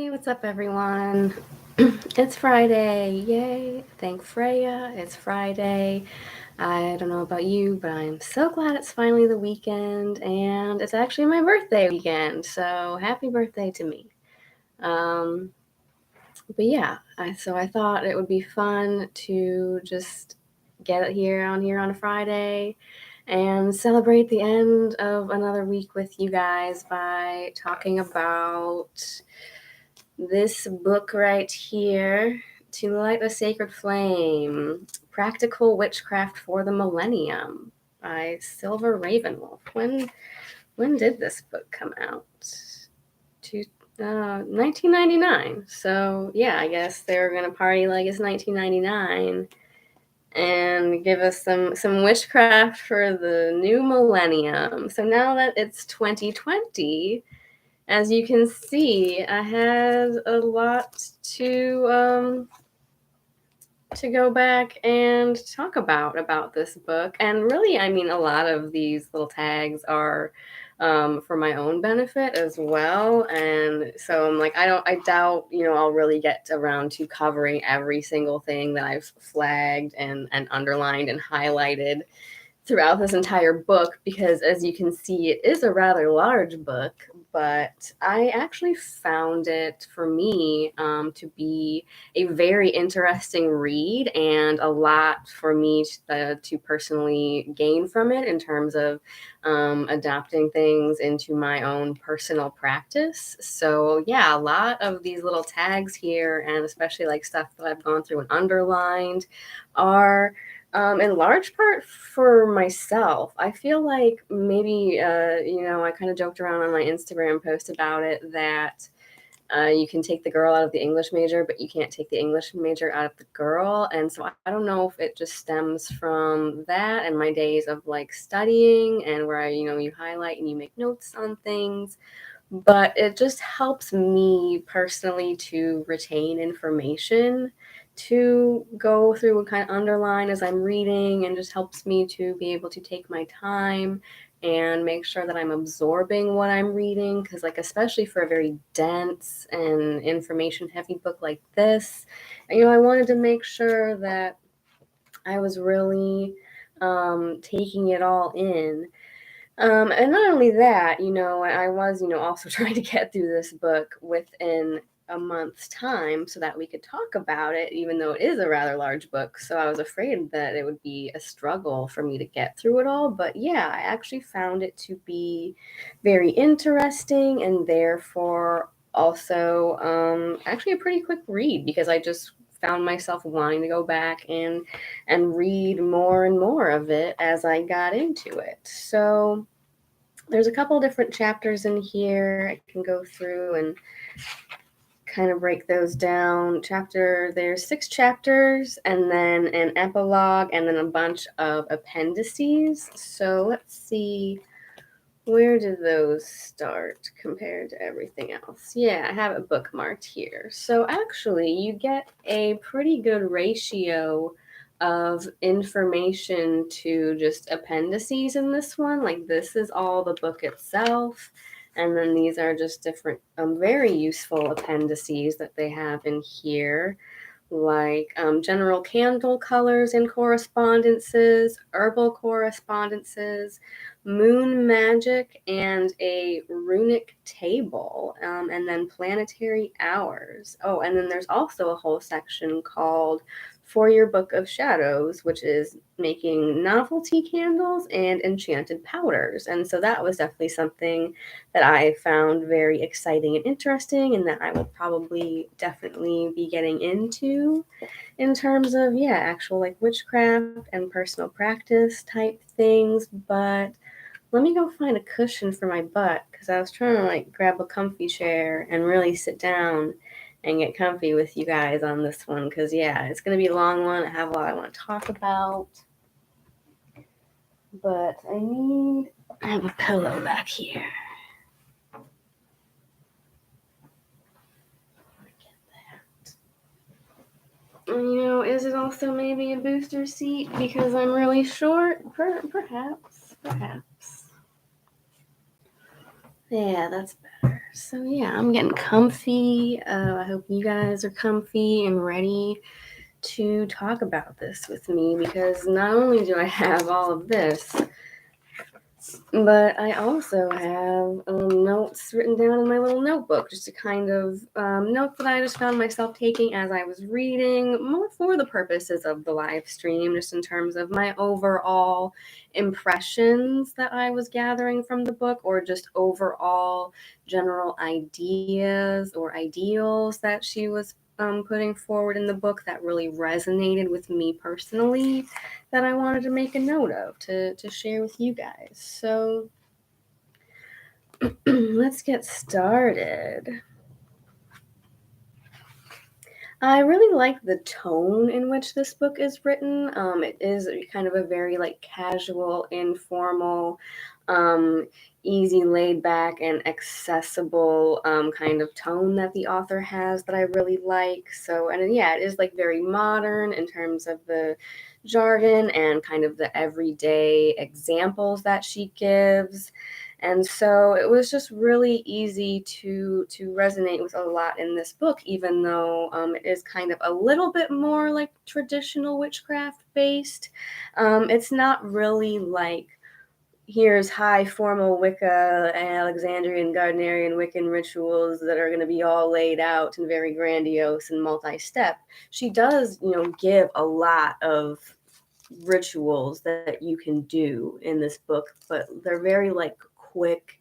Hey, what's up, everyone? It's Friday. Yay. Thank Freya. It's Friday. I don't know about you, but I'm so glad it's finally the weekend, and it's actually my birthday weekend. So happy birthday to me. But yeah, so I thought it would be fun to just get it here on a Friday and celebrate the end of another week with you guys by talking about this book right here, To Light a Sacred Flame, Practical Witchcraft for the Millennium by Silver RavenWolf. When did this book come out? 1999. So yeah, I guess they're gonna party like it's 1999 and give us some witchcraft for the new millennium. So now that it's 2020, as you can see, I had a lot to go back and talk about this book. And really, I mean, a lot of these little tags are for my own benefit as well. And so I'm like, I doubt, I'll really get around to covering every single thing that I've flagged and underlined and highlighted throughout this entire book, because as you can see, it is a rather large book, but I actually found it, for me, to be a very interesting read and a lot for me to personally gain from it in terms of adapting things into my own personal practice. So yeah, a lot of these little tags here, and especially like stuff that I've gone through and underlined, are in large part for myself. I feel like maybe, I kind of joked around on my Instagram post about it that you can take the girl out of the English major, but you can't take the English major out of the girl. And so I don't know if it just stems from that and my days of like studying and where you highlight and you make notes on things. But it just helps me personally to retain information, to go through and kind of underline as I'm reading, and just helps me to be able to take my time and make sure that I'm absorbing what I'm reading. Because, like, especially for a very dense and information heavy book like this, I wanted to make sure that I was really taking it all in. And not only that, I was, also trying to get through this book within a month's time so that we could talk about it, even though it is a rather large book. So I was afraid that it would be a struggle for me to get through it all. But yeah, I actually found it to be very interesting and therefore also actually a pretty quick read, because I just found myself wanting to go back and read more and more of it as I got into it. So there's a couple different chapters in here. I can go through and kind of break those down. There's 6 chapters and then an epilogue and then a bunch of appendices. So let's see, where did those start compared to everything else? Yeah, I have it bookmarked here. So actually, you get a pretty good ratio of information to just appendices in this one. Like, this is all the book itself. And then these are just different, very useful appendices that they have in here, like general candle colors and correspondences, herbal correspondences, moon magic, and a runic table, and then planetary hours. Oh, and then there's also a whole section called For Your Book of Shadows, which is making novelty candles and enchanted powders. And so that was definitely something that I found very exciting and interesting, and that I will probably definitely be getting into in terms of, yeah, actual like witchcraft and personal practice type things. But let me go find a cushion for my butt, because I was trying to like grab a comfy chair and really sit down and get comfy with you guys on this one, because yeah, it's going to be a long one. I have a lot I want to talk about, but I have a pillow back here. Is it also maybe a booster seat because I'm really short? Perhaps. Yeah, that's better. So yeah, I'm getting comfy. I hope you guys are comfy and ready to talk about this with me, because not only do I have all of this, but I also have notes written down in my little notebook, just a kind of notes that I just found myself taking as I was reading, more for the purposes of the live stream, just in terms of my overall impressions that I was gathering from the book, or just overall general ideas or ideals that she was putting forward in the book that really resonated with me personally, that I wanted to make a note of to share with you guys. So let's get started. I really like the tone in which this book is written. It is kind of a very like casual, informal, um, easy, laid back, and accessible kind of tone that the author has that I really like. So, and yeah, it is like very modern in terms of the jargon and kind of the everyday examples that she gives. And so it was just really easy to resonate with a lot in this book, even though it is kind of a little bit more like traditional witchcraft based. It's not really like, here's high formal Wicca, Alexandrian, Gardnerian, Wiccan rituals that are going to be all laid out and very grandiose and multi-step. She does, give a lot of rituals that you can do in this book, but they're very like quick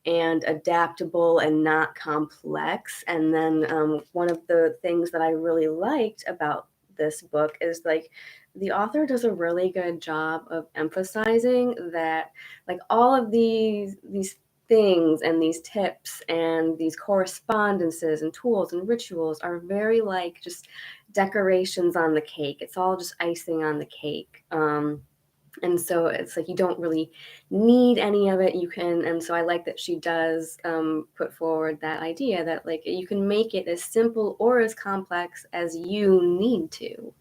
and adaptable and not complex. And then one of the things that I really liked about this book is like the author does a really good job of emphasizing that like all of these things and these tips and these correspondences and tools and rituals are very like just decorations on the cake. It's all just icing on the cake. And so it's like you don't really need any of it. You can, and so I like that she does put forward that idea that like you can make it as simple or as complex as you need to,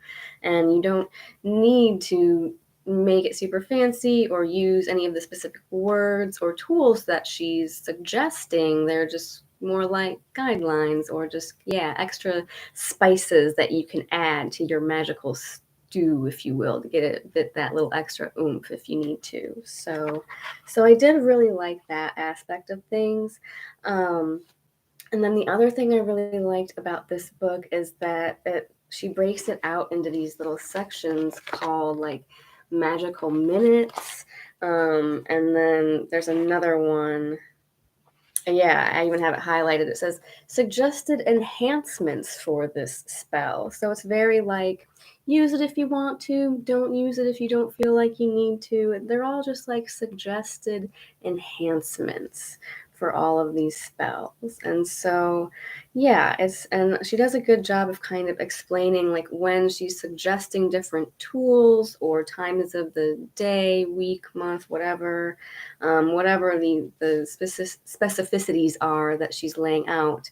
and you don't need to make it super fancy or use any of the specific words or tools that she's suggesting. They're just more like guidelines or just extra spices that you can add to your magical stew, if you will, to get a bit that little extra oomph if you need to. So I did really like that aspect of things. And then the other thing I really liked about this book is that she breaks it out into these little sections called like magical minutes. And then there's another one. Yeah, I even have it highlighted. It says suggested enhancements for this spell. So it's very like, use it if you want to, don't use it if you don't feel like you need to. They're all just like suggested enhancements for all of these spells. And so, yeah, and she does a good job of kind of explaining like when she's suggesting different tools or times of the day, week, month, whatever, whatever the specificities are that she's laying out,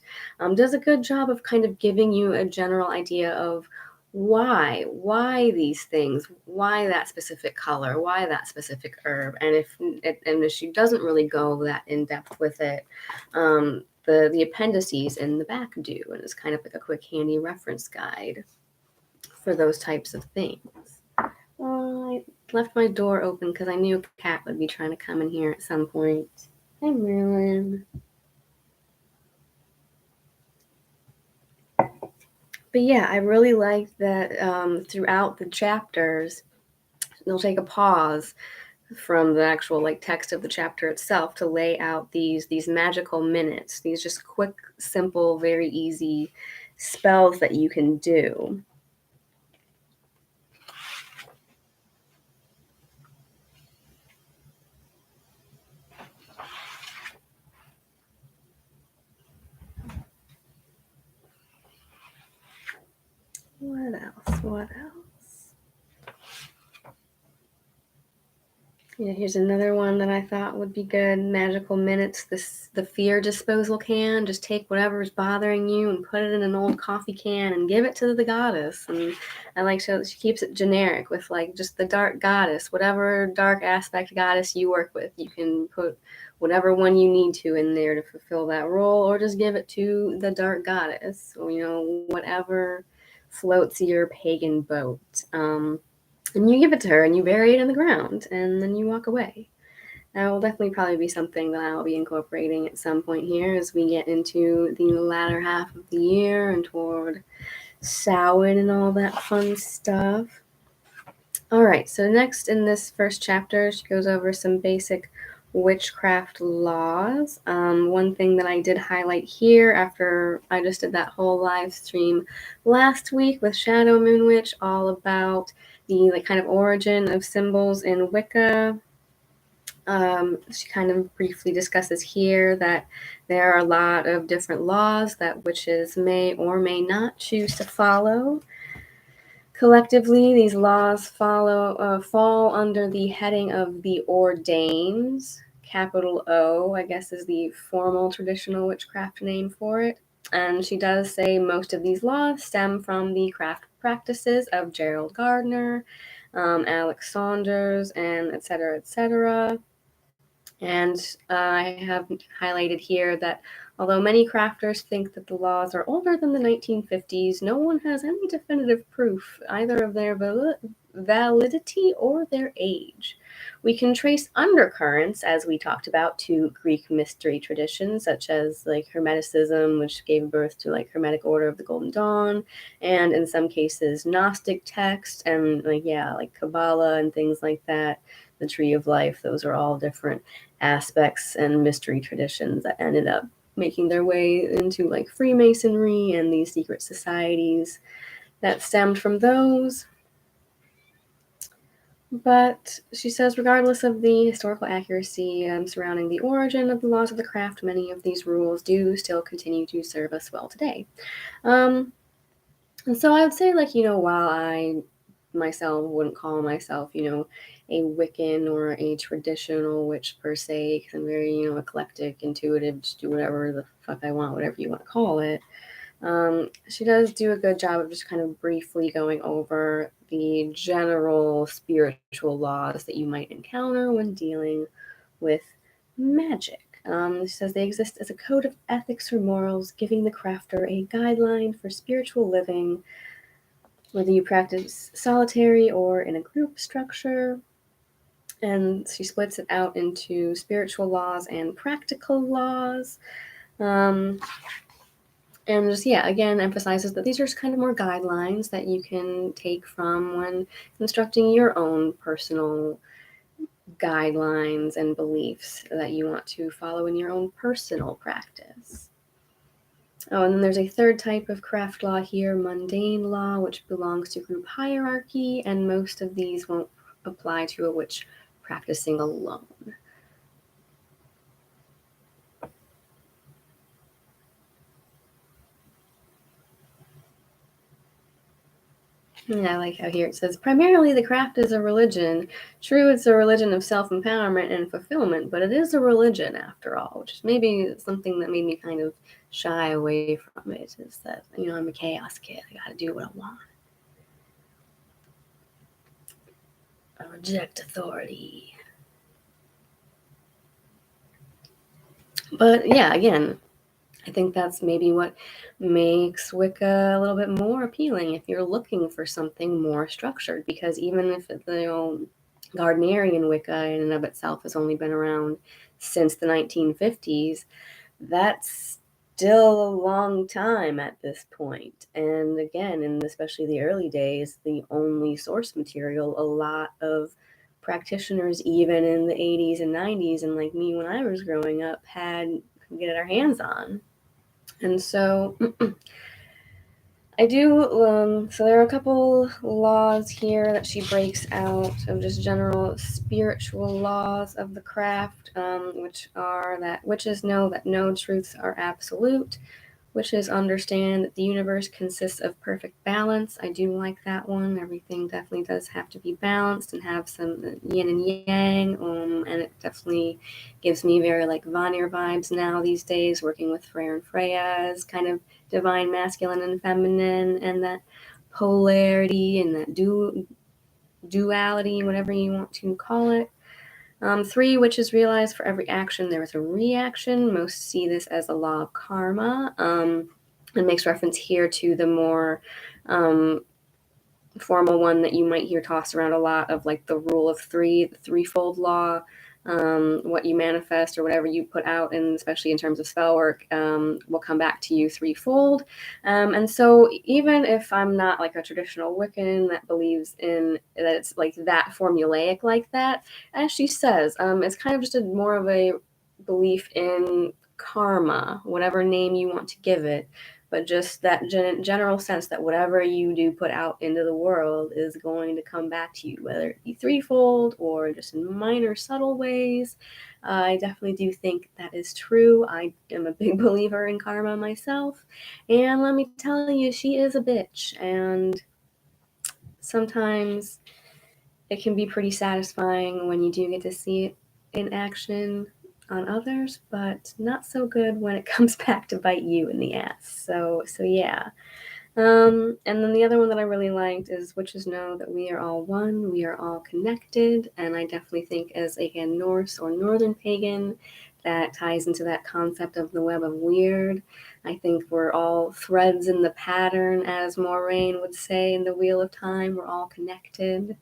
does a good job of kind of giving you a general idea of why these things, why that specific color, why that specific herb. And if she doesn't really go that in depth with it, the appendices in the back do, and it's kind of like a quick handy reference guide for those types of things. I left my door open because I knew a cat would be trying to come in here at some point. Hi, Merlin. But yeah, I really like that throughout the chapters, they'll take a pause from the actual like text of the chapter itself to lay out these magical minutes, these just quick, simple, very easy spells that you can do. What else? Yeah, here's another one that I thought would be good. Magical minutes. The fear disposal can. Just take whatever's bothering you and put it in an old coffee can and give it to the goddess. And I like she keeps it generic with like just the dark goddess, whatever dark aspect goddess you work with. You can put whatever one you need to in there to fulfill that role, or just give it to the dark goddess. So, whatever floats your pagan boat. And you give it to her and you bury it in the ground and then you walk away. That will definitely probably be something that I will be incorporating at some point here as we get into the latter half of the year and toward Samhain and all that fun stuff. All right, so next in this first chapter, she goes over some basic witchcraft laws. One thing that I did highlight here after I just did that whole live stream last week with Shadow Moon Witch, all about the kind of origin of symbols in Wicca. She kind of briefly discusses here that there are a lot of different laws that witches may or may not choose to follow. Collectively, these laws fall under the heading of the ordains. Capital O, I guess, is the formal traditional witchcraft name for it. And she does say most of these laws stem from the craft practices of Gerald Gardner, Alex Saunders, and et cetera, et cetera. And I have highlighted here that although many crafters think that the laws are older than the 1950s, no one has any definitive proof either of their validity or their age. We can trace undercurrents, as we talked about, to Greek mystery traditions, such as like Hermeticism, which gave birth to like Hermetic Order of the Golden Dawn, and in some cases Gnostic texts, and like Kabbalah and things like that. The Tree of Life, those are all different aspects and mystery traditions that ended up making their way into like Freemasonry and these secret societies that stemmed from those. But she says, regardless of the historical accuracy surrounding the origin of the laws of the craft, many of these rules do still continue to serve us well today. And so I would say, while I myself wouldn't call myself, a Wiccan or a traditional witch per se, because I'm very, eclectic, intuitive, just do whatever the fuck I want, whatever you want to call it. She does do a good job of just kind of briefly going over the general spiritual laws that you might encounter when dealing with magic. She says they exist as a code of ethics or morals, giving the crafter a guideline for spiritual living, whether you practice solitary or in a group structure. And she splits it out into spiritual laws and practical laws. And just, again, emphasizes that these are kind of more guidelines that you can take from when constructing your own personal guidelines and beliefs that you want to follow in your own personal practice. Oh, and then there's a third type of craft law here, mundane law, which belongs to group hierarchy, and most of these won't apply to a witch practicing alone. I like how here it says, primarily the craft is a religion. True, it's a religion of self-empowerment and fulfillment, but it is a religion after all, which is maybe something that made me kind of shy away from it, is that, I'm a chaos kid. I gotta do what I want. I reject authority. But yeah, again, I think that's maybe what makes Wicca a little bit more appealing if you're looking for something more structured, because even if the Gardnerian Wicca in and of itself has only been around since the 1950s, that's still a long time at this point. And again, in especially the early days, the only source material a lot of practitioners, even in the 80s and 90s, and like me when I was growing up, had get our hands on. And so I do, so there are a couple laws here that she breaks out of just general spiritual laws of the craft, which are that witches know that no truths are absolute. Witches understand that the universe consists of perfect balance. I do like that one. Everything definitely does have to be balanced and have some yin and yang. And it definitely gives me very like Vanir vibes now these days, working with Freyr and Freya as kind of divine masculine and feminine, and that polarity and that duality, whatever you want to call it. 3, witches realize for every action there is a reaction. Most see this as a law of karma. It makes reference here to the more formal one that you might hear tossed around a lot of like the rule of 3, the threefold law. What you manifest or whatever you put out, and especially in terms of spell work, will come back to you threefold. And so even if I'm not like a traditional Wiccan that believes in that it's like that formulaic like that, as she says, it's kind of just more of a belief in karma, whatever name you want to give it, but just that general sense that whatever you do put out into the world is going to come back to you, whether it be threefold or just in minor, subtle ways. I definitely do think that is true. I am a big believer in karma myself. And let me tell you, she is a bitch. And sometimes it can be pretty satisfying when you do get to see it in action on others, but not so good when it comes back to bite you in the ass. So yeah. And then the other one that I really liked is witches know that we are all one, we are all connected, and I definitely think as again Norse or Northern Pagan, that ties into that concept of the web of weird. I think we're all threads in the pattern, as Moraine would say in the Wheel of Time. We're all connected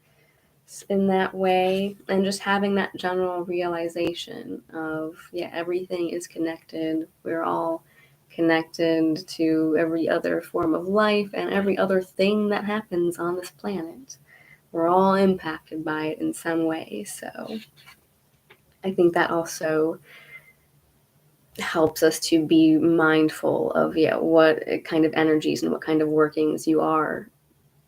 in that way, and just having that general realization of everything is connected. We're all connected to every other form of life and every other thing that happens on this planet. We're all impacted by it in some way. So I think that also helps us to be mindful of what kind of energies and what kind of workings you are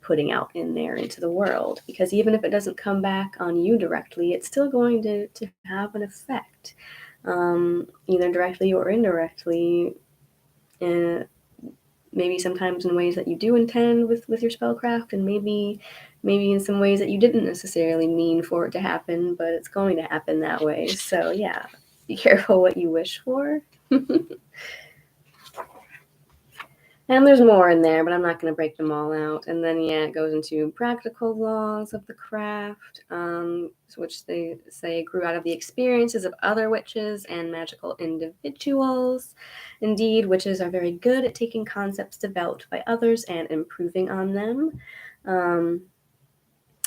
putting out in there into the world, because even if it doesn't come back on you directly, it's still going to have an effect, either directly or indirectly, maybe sometimes in ways that you do intend with your spellcraft, and maybe in some ways that you didn't necessarily mean for it to happen, but it's going to happen that way. So yeah, be careful what you wish for. And there's more in there, but I'm not going to break them all out. And then, it goes into practical laws of the craft, which they say grew out of the experiences of other witches and magical individuals. Indeed, witches are very good at taking concepts developed by others and improving on them.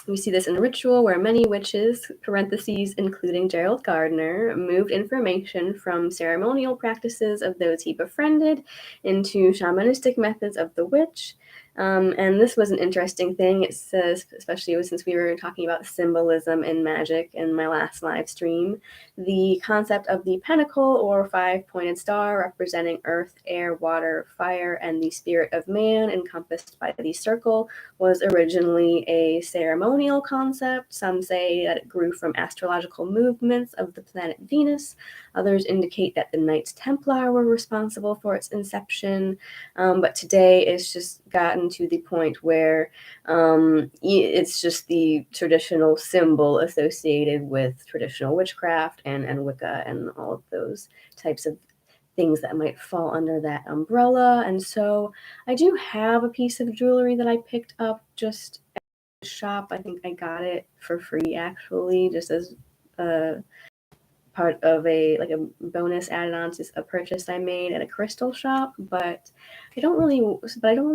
We see this in ritual, where many witches, parentheses, including Gerald Gardner, moved information from ceremonial practices of those he befriended into shamanistic methods of the witch. And this was an interesting thing. It says, especially since we were talking about symbolism in magic in my last live stream, the concept of the pentacle or 5-pointed star representing earth, air, water, fire, and the spirit of man encompassed by the circle was originally a ceremonial concept. Some say that it grew from astrological movements of the planet Venus. Others indicate that the Knights Templar were responsible for its inception. But today it's just gotten to the point where it's just the traditional symbol associated with traditional witchcraft and Wicca and all of those types of things that might fall under that umbrella. And so I do have a piece of jewelry that I picked up just at the shop. I think I got it for free, actually, just as a part of a bonus added on to a purchase I made at a crystal shop. But I don't really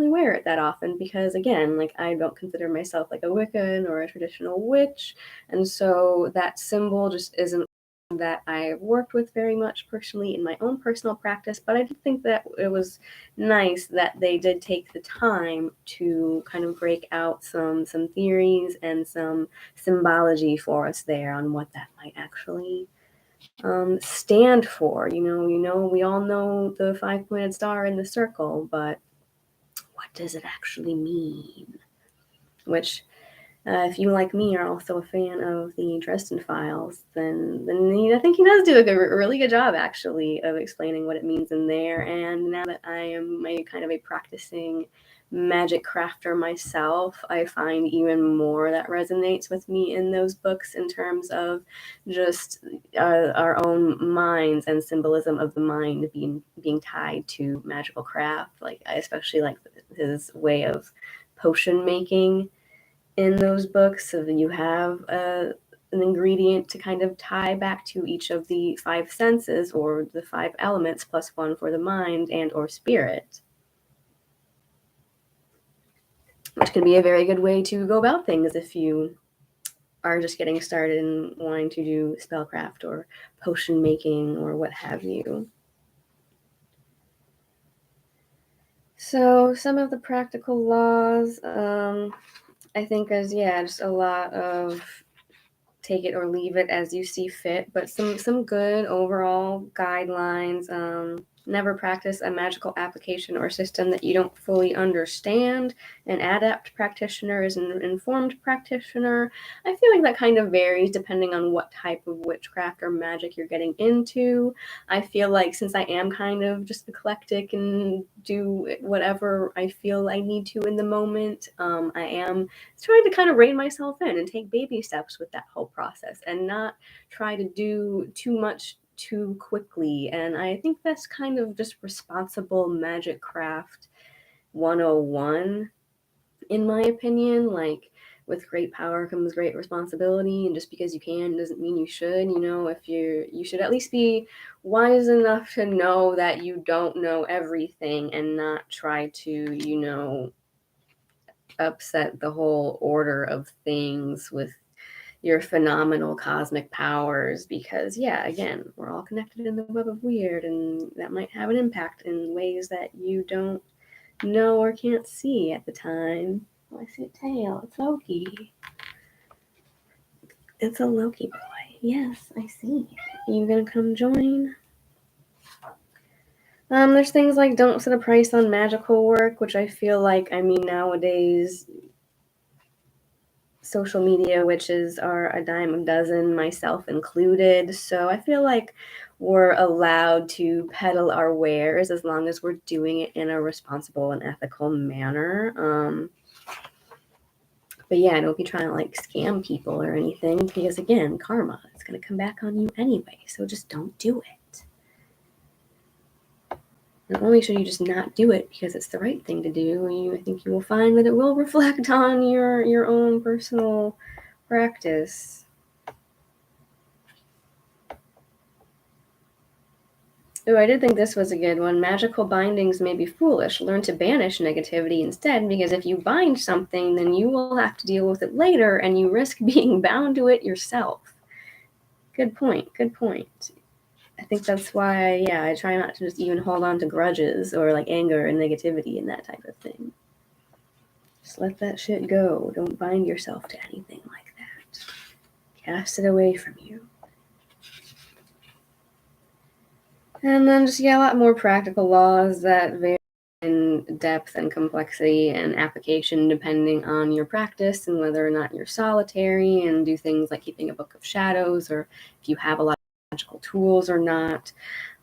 wear it that often, because again, I don't consider myself like a Wiccan or a traditional witch, and so that symbol just isn't that I've worked with very much personally in my own personal practice. But I did think that it was nice that they did take the time to kind of break out some theories and some symbology for us there on what that might actually stand for. We all know the 5-pointed star in the circle, but what does it actually mean? Which If you, like me, are also a fan of the Dresden Files, then I think he does do a really good job, actually, of explaining what it means in there. And now that I am kind of a practicing magic crafter myself, I find even more that resonates with me in those books in terms of just our own minds and symbolism of the mind being tied to magical craft. Like, I especially like his way of potion making in those books, so that you have an ingredient to kind of tie back to each of the 5 senses, or the 5 elements plus 1 for the mind and or spirit, which can be a very good way to go about things if you are just getting started and wanting to do spellcraft or potion making or what have you. So some of the practical laws, I think is, just a lot of take it or leave it as you see fit, but some good overall guidelines. Never practice a magical application or system that you don't fully understand. An adept practitioner is an informed practitioner. I feel like that kind of varies depending on what type of witchcraft or magic you're getting into. I feel like since I am kind of just eclectic and do whatever I feel I need to in the moment, I am trying to kind of rein myself in and take baby steps with that whole process and not try to do too much too quickly. And I think that's kind of just responsible magic craft 101, in my opinion. Like, with great power comes great responsibility, and just because you can doesn't mean you should. If you should at least be wise enough to know that you don't know everything and not try to upset the whole order of things with your phenomenal cosmic powers, because again, we're all connected in the web of weird, and that might have an impact in ways that you don't know or can't see at the time. Oh, I see a tail. It's Loki. It's a Loki boy. Yes, I see. Are you gonna come join? There's things like don't set a price on magical work, which I feel like, nowadays social media witches are a dime a dozen, myself included. So I feel like we're allowed to peddle our wares as long as we're doing it in a responsible and ethical manner. But don't be trying to like scam people or anything, because again, karma is going to come back on you anyway. So just don't do it. Not only should you just not do it because it's the right thing to do, I think you will find that it will reflect on your own personal practice. Oh, I did think this was a good one. Magical bindings may be foolish. Learn to banish negativity instead, because if you bind something, then you will have to deal with it later, and you risk being bound to it yourself. Good point. Good point. I think that's why, I try not to just even hold on to grudges or like anger and negativity and that type of thing. Just let that shit go. Don't bind yourself to anything like that. Cast it away from you. And then just, a lot more practical laws that vary in depth and complexity and application depending on your practice and whether or not you're solitary, and do things like keeping a book of shadows, or if you have a lot of magical tools or not.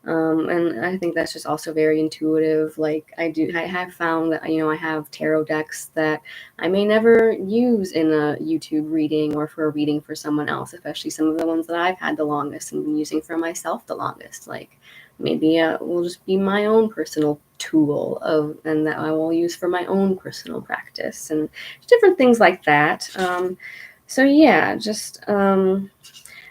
And I think that's just also very intuitive. Like, I have found that, I have tarot decks that I may never use in a YouTube reading or for a reading for someone else, especially some of the ones that I've had the longest and been using for myself the longest. Like, maybe it will just be my own personal tool and that I will use for my own personal practice, and different things like that.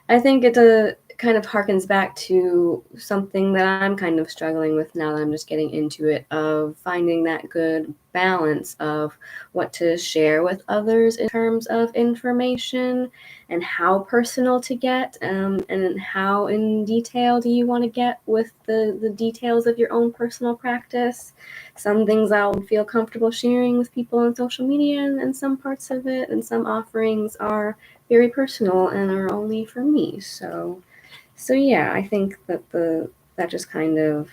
I think it kind of harkens back to something that I'm kind of struggling with now that I'm just getting into it, of finding that good balance of what to share with others in terms of information, and how personal to get, and how in detail do you want to get with the details of your own personal practice. Some things I'll feel comfortable sharing with people on social media, and some parts of it and some offerings are very personal and are only for me. So I think that that just kind of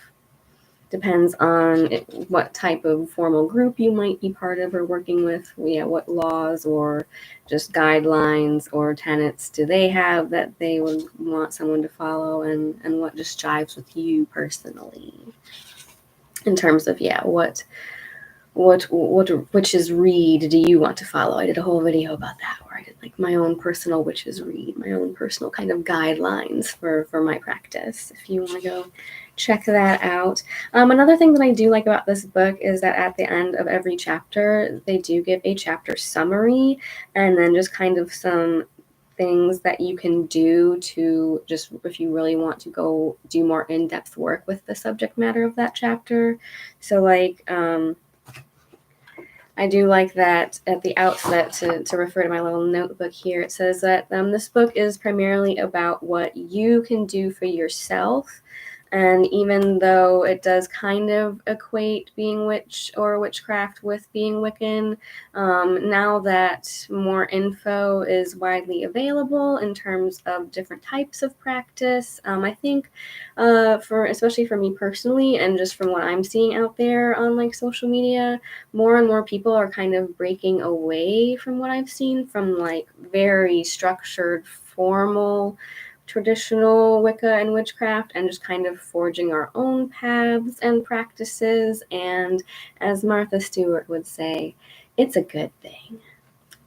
depends on what type of formal group you might be part of or working with. Yeah, what laws or just guidelines or tenets do they have that they would want someone to follow, and what just jives with you personally in terms of, yeah, what witches read do you want to follow? I did a whole video about that where I did like my own personal witches read, my own personal kind of guidelines for my practice. If you want to go check that out. Another thing that I do like about this book is that at the end of every chapter, they do give a chapter summary and then just kind of some things that you can do to just, if you really want to go do more in-depth work with the subject matter of that chapter. So like, I do like that at the outset, to refer to my little notebook here, it says that this book is primarily about what you can do for yourself. And even though it does kind of equate being witch or witchcraft with being Wiccan, now that more info is widely available in terms of different types of practice, I think especially for me personally, and just from what I'm seeing out there on like social media, more and more people are kind of breaking away from what I've seen from like very structured, formal, traditional Wicca and witchcraft, and just kind of forging our own paths and practices. And as Martha Stewart would say, it's a good thing.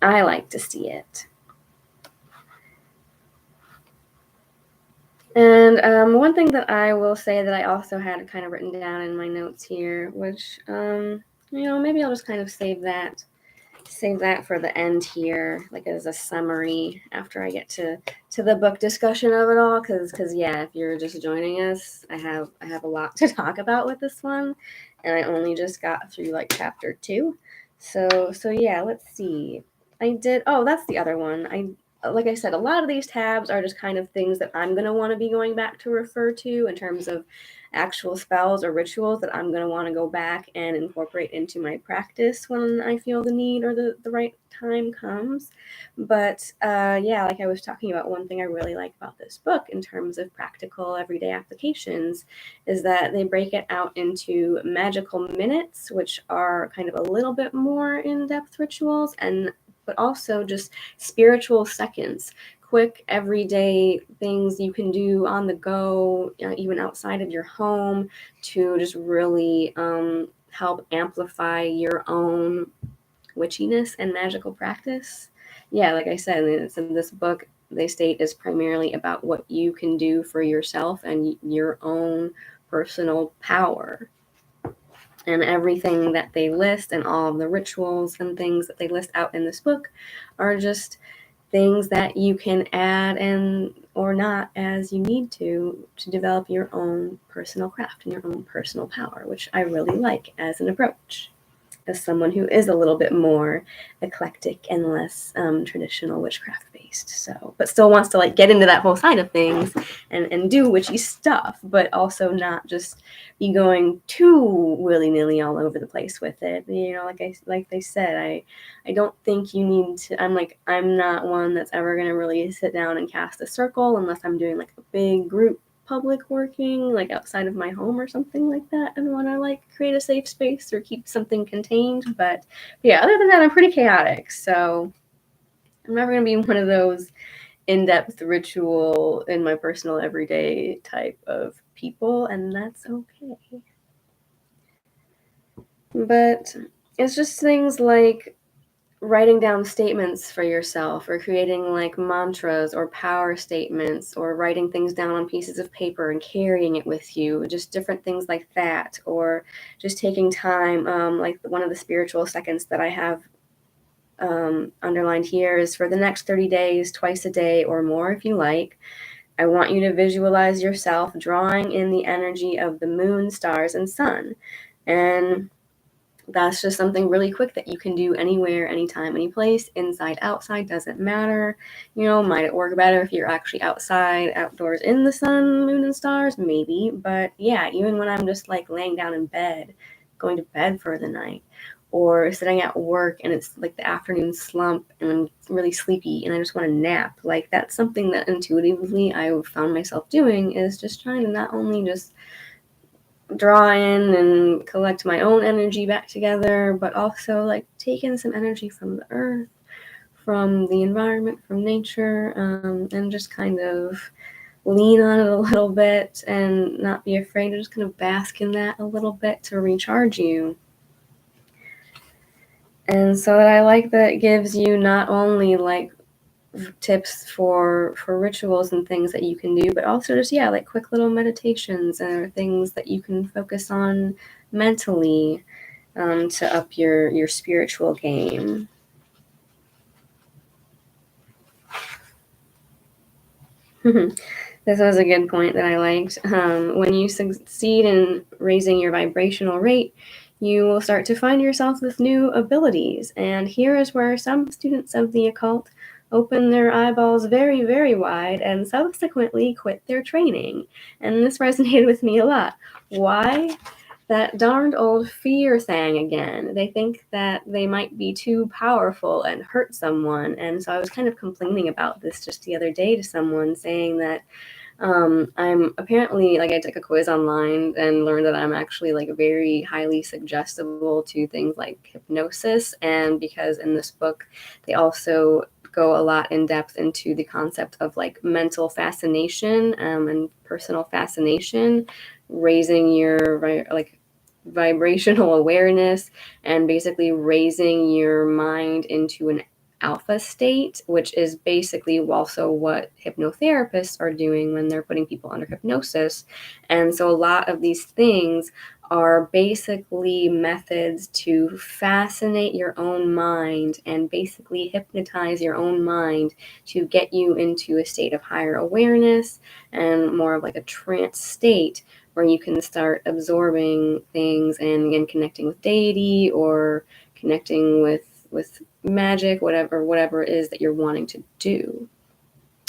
I like to see it. And one thing that I will say that I also had kind of written down in my notes here, which, maybe I'll just kind of save that for the end here, like as a summary after I get to the book discussion of it all, because yeah, if you're just joining us, I have a lot to talk about with this one, and I only just got through like chapter 2. So yeah, let's see. That's the other one. Like I said, a lot of these tabs are just kind of things that I'm going to want to be going back to refer to in terms of actual spells or rituals that I'm going to want to go back and incorporate into my practice when I feel the need or the right time comes. But yeah, like I was talking about, one thing I really like about this book in terms of practical everyday applications is that they break it out into magical minutes, which are kind of a little bit more in-depth rituals, but also just spiritual seconds, quick everyday things you can do on the go, even outside of your home, to just really help amplify your own witchiness and magical practice. Yeah, like I said, it's in this book, they state is primarily about what you can do for yourself and your own personal power. And everything that they list and all of the rituals and things that they list out in this book are just things that you can add and or not as you need to develop your own personal craft and your own personal power, which I really like as an approach, as someone who is a little bit more eclectic and less traditional witchcraft based, but still wants to like get into that whole side of things and do witchy stuff, but also not just be going too willy-nilly all over the place with it. Like they said, I don't think you need to. I'm not one that's ever going to really sit down and cast a circle unless I'm doing like a big group public working, like outside of my home or something like that, and want to like create a safe space or keep something contained. But yeah, other than that, I'm pretty chaotic, so I'm never going to be one of those in-depth ritual in my personal everyday type of people, and that's okay. But it's just things like writing down statements for yourself, or creating like mantras or power statements, or writing things down on pieces of paper and carrying it with you, just different things like that. Or just taking time, like one of the spiritual seconds that I have underlined here is for the next 30 days, twice a day or more if you like. I want you to visualize yourself drawing in the energy of the moon, stars, and sun. And that's just something really quick that you can do anywhere, anytime, any place, inside, outside, doesn't matter. Might it work better if you're actually outside, outdoors in the sun, moon, and stars? Maybe. But yeah, even when I'm just like laying down in bed, going to bed for the night, or sitting at work and it's like the afternoon slump and I'm really sleepy and I just want to nap, like that's something that intuitively I found myself doing, is just trying to not only just draw in and collect my own energy back together, but also like take in some energy from the earth, from the environment, from nature, and just kind of lean on it a little bit and not be afraid to just kind of bask in that a little bit to recharge you. And so I like that it gives you not only like tips for rituals and things that you can do, but also just, yeah, like quick little meditations or things that you can focus on mentally to up your spiritual game. This was a good point that I liked. When you succeed in raising your vibrational rate, you will start to find yourself with new abilities. And here is where some students of the occult open their eyeballs very, very wide and subsequently quit their training. And this resonated with me a lot. Why? That darned old fear thing again. They think that they might be too powerful and hurt someone. And so I was kind of complaining about this just the other day to someone, saying that I'm apparently, like, I took a quiz online and learned that I'm actually like very highly suggestible to things like hypnosis. And because in this book, they also go a lot in depth into the concept of like mental fascination and personal fascination, raising your like vibrational awareness and basically raising your mind into an alpha state, which is basically also what hypnotherapists are doing when they're putting people under hypnosis. And so a lot of these things are basically methods to fascinate your own mind and basically hypnotize your own mind to get you into a state of higher awareness and more of like a trance state where you can start absorbing things and again connecting with deity or connecting with magic, whatever it is that you're wanting to do.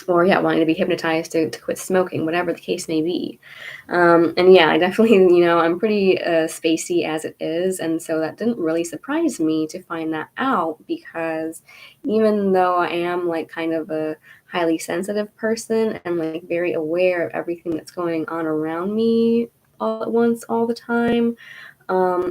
Or yeah, wanting to be hypnotized to quit smoking, whatever the case may be. And yeah, I definitely, I'm pretty spacey as it is. And so that didn't really surprise me to find that out, because even though I am like kind of a highly sensitive person and like very aware of everything that's going on around me all at once, all the time,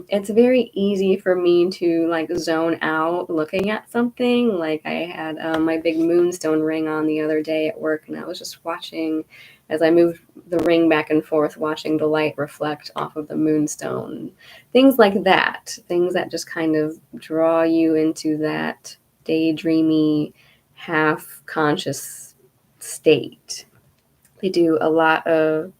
it's very easy for me to like zone out looking at something. Like I had my big moonstone ring on the other day at work, and I was just watching as I moved the ring back and forth, watching the light reflect off of the moonstone. Things like that. Things that just kind of draw you into that daydreamy, half-conscious state. They do a lot of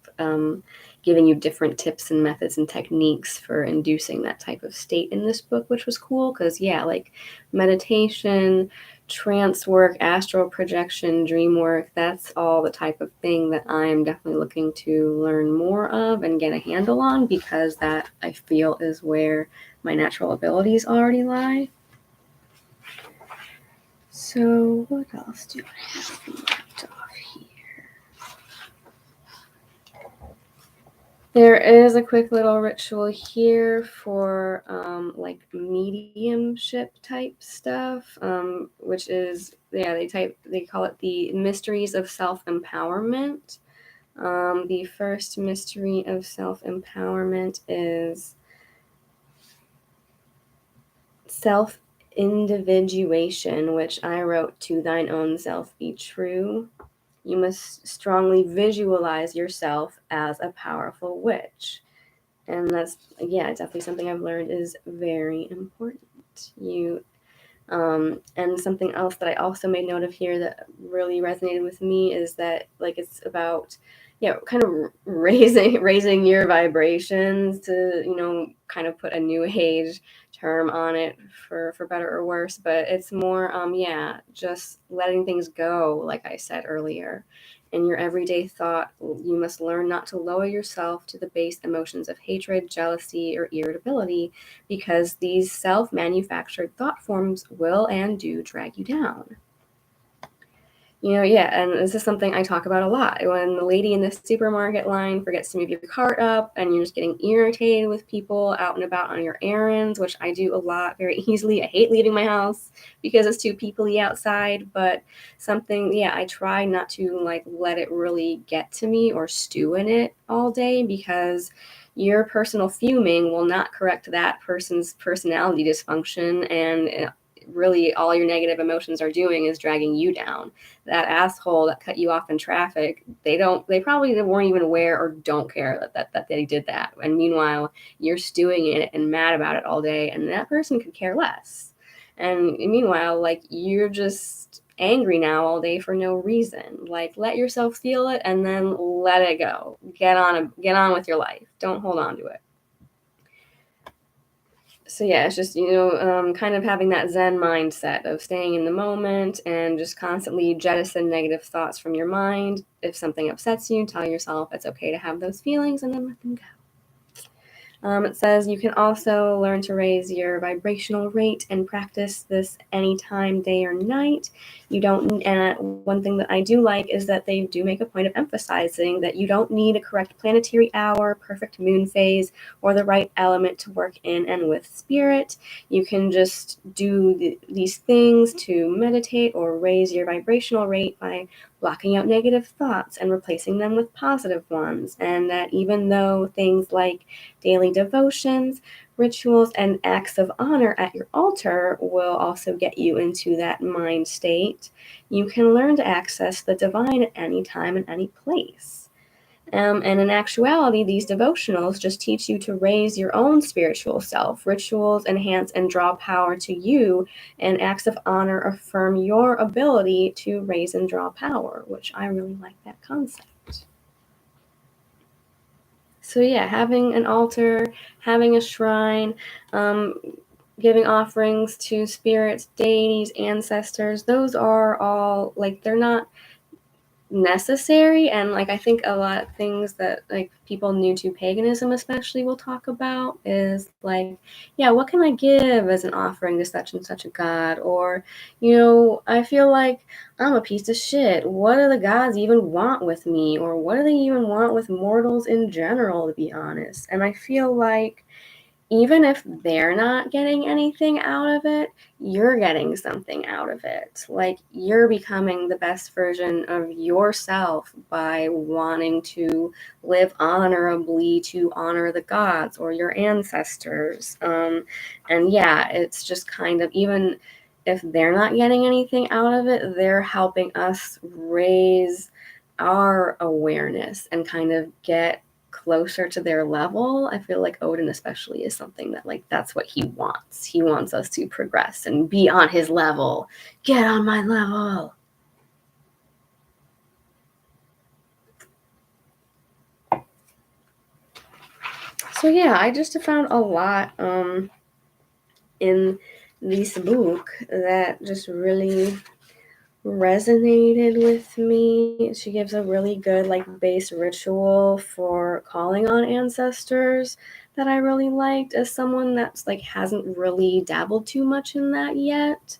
giving you different tips and methods and techniques for inducing that type of state in this book, which was cool because, yeah, like meditation, trance work, astral projection, dream work, that's all the type of thing that I'm definitely looking to learn more of and get a handle on, because that, I feel, is where my natural abilities already lie. So what else do I have left off here? There is a quick little ritual here for like mediumship type stuff, which is, yeah, they call it the mysteries of self-empowerment. The first mystery of self-empowerment is self-individuation, which I wrote, "To thine own self be true. You must strongly visualize yourself as a powerful witch." And that's, yeah, definitely something I've learned is very important. And something else that I also made note of here that really resonated with me is that, like, it's about, yeah, kind of raising your vibrations to, kind of put a new age term on it for better or worse, but it's more, yeah, just letting things go, like I said earlier. In your everyday thought, you must learn not to lower yourself to the base emotions of hatred, jealousy, or irritability, because these self-manufactured thought forms will and do drag you down. Yeah, and this is something I talk about a lot. When the lady in the supermarket line forgets to move your cart up and you're just getting irritated with people out and about on your errands, which I do a lot very easily. I hate leaving my house because it's too peoply outside, but I try not to like let it really get to me or stew in it all day, because your personal fuming will not correct that person's personality dysfunction, and really all your negative emotions are doing is dragging you down. That asshole that cut you off in traffic, they probably weren't even aware or don't care that they did that. And meanwhile, you're stewing in it and mad about it all day, and that person could care less. And meanwhile, like, you're just angry now all day for no reason. Like, let yourself feel it and then let it go. Get on with your life. Don't hold on to it. So yeah, it's just, kind of having that Zen mindset of staying in the moment and just constantly jettison negative thoughts from your mind. If something upsets you, tell yourself it's okay to have those feelings and then let them go. It says you can also learn to raise your vibrational rate and practice this anytime, day or night. You don't, and one thing that I do like is that they do make a point of emphasizing that you don't need a correct planetary hour, perfect moon phase, or the right element to work in and with spirit. You can just do these things to meditate or raise your vibrational rate by blocking out negative thoughts and replacing them with positive ones. And that even though things like daily devotions, rituals, and acts of honor at your altar will also get you into that mind state, you can learn to access the divine at any time and any place. And in actuality, these devotionals just teach you to raise your own spiritual self. Rituals enhance and draw power to you, and acts of honor affirm your ability to raise and draw power, which I really like that concept. So yeah, having an altar, having a shrine, giving offerings to spirits, deities, ancestors, those are all, like, they're not necessary. And like, I think a lot of things that like people new to paganism especially will talk about is like, yeah, what can I give as an offering to such and such a god? Or, I feel like I'm a piece of shit. What do the gods even want with me? Or what do they even want with mortals in general, to be honest? And I feel like even if they're not getting anything out of it, you're getting something out of it. Like, you're becoming the best version of yourself by wanting to live honorably, to honor the gods or your ancestors. And yeah, it's just kind of, even if they're not getting anything out of it, they're helping us raise our awareness and kind of get closer to their level. I feel like Odin especially is something that, like, that's what he wants. He wants us to progress and be on his level. Get on my level. So yeah, I just found a lot in this book that just really resonated with me. She gives a really good like base ritual for calling on ancestors that I really liked, as someone that's like hasn't really dabbled too much in that yet,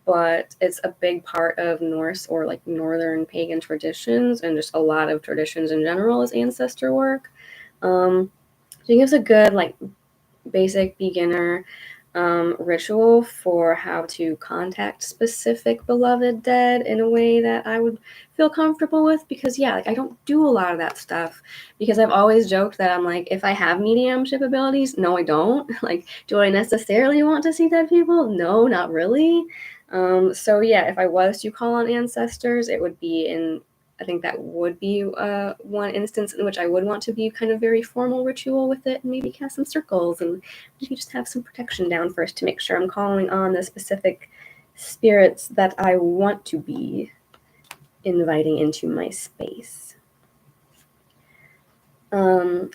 but it's a big part of Norse or like northern pagan traditions, and just a lot of traditions in general, is ancestor work. She gives a good like basic beginner ritual for how to contact specific beloved dead in a way that I would feel comfortable with, because yeah, like, I don't do a lot of that stuff, because I've always joked that I'm like, if I have mediumship abilities, no, I don't. Like, do I necessarily want to see dead people? No, not really. So yeah, if I was to call on ancestors, it would be in, I think that would be one instance in which I would want to be kind of very formal ritual with it, and maybe cast some circles and maybe just have some protection down first to make sure I'm calling on the specific spirits that I want to be inviting into my space. For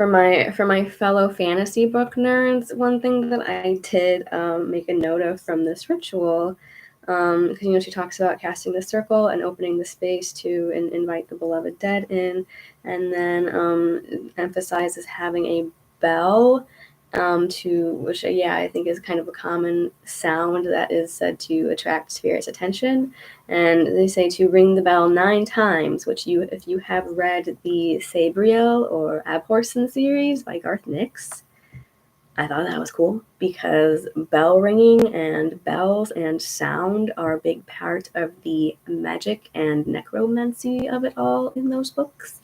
my fellow fantasy book nerds, one thing that I did make a note of from this ritual, because she talks about casting the circle and opening the space to invite the beloved dead in, and then emphasizes having a bell which I think is kind of a common sound that is said to attract spirits' attention. And they say to ring the bell 9 times, which if you have read the Sabriel or Abhorsen series by Garth Nix, I thought that was cool because bell ringing and bells and sound are a big part of the magic and necromancy of it all in those books.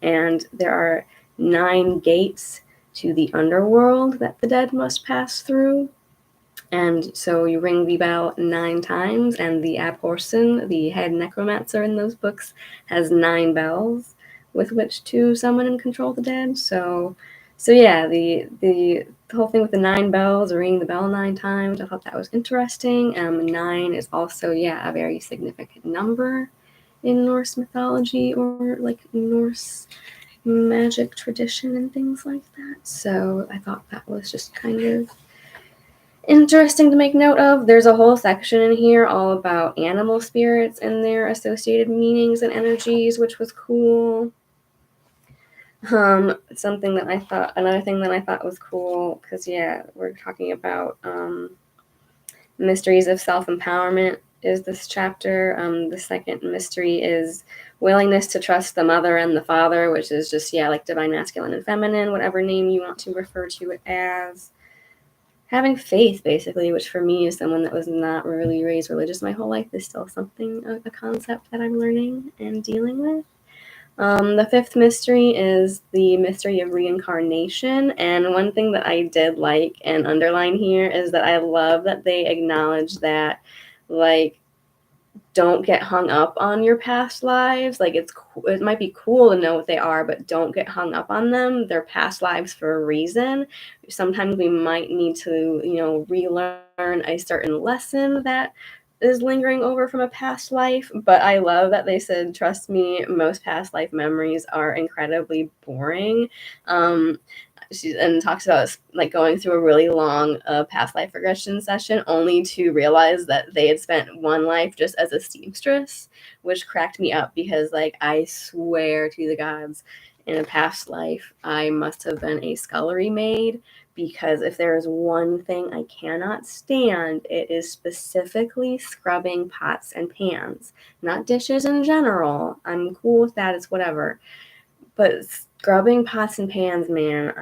And there are 9 gates to the underworld that the dead must pass through. And so you ring the bell 9 times, and the Abhorsen, the head necromancer in those books, has 9 bells with which to summon and control the dead. So yeah, the whole thing with the 9 bells, ringing the bell 9 times, I thought that was interesting. 9 is also, a very significant number in Norse mythology or like Norse magic tradition and things like that. So I thought that was just kind of interesting to make note of. There's a whole section in here all about animal spirits and their associated meanings and energies, which was cool. Another thing that I thought was cool, because we're talking about mysteries of self-empowerment is this chapter. The second mystery is willingness to trust the mother and the father, which is just like divine masculine and feminine, whatever name you want to refer to it as. Having faith, basically, which for me is someone that was not really raised religious my whole life, is still a concept that I'm learning and dealing with. The fifth mystery is the mystery of reincarnation. And one thing that I did like and underline here is that I love that they acknowledge that, like, don't get hung up on your past lives. Like, it might be cool to know what they are, but don't get hung up on them. They're past lives for a reason. Sometimes we might need to, relearn a certain lesson that is lingering over from a past life. But I love that they said, trust me, most past life memories are incredibly boring. And talks about like going through a really long past life regression session only to realize that they had spent one life just as a seamstress, which cracked me up because, like, I swear to the gods, in a past life I must have been a scullery maid, because if there is one thing I cannot stand, it is specifically scrubbing pots and pans. Not dishes in general. I'm cool with that, it's whatever. But scrubbing pots and pans, man,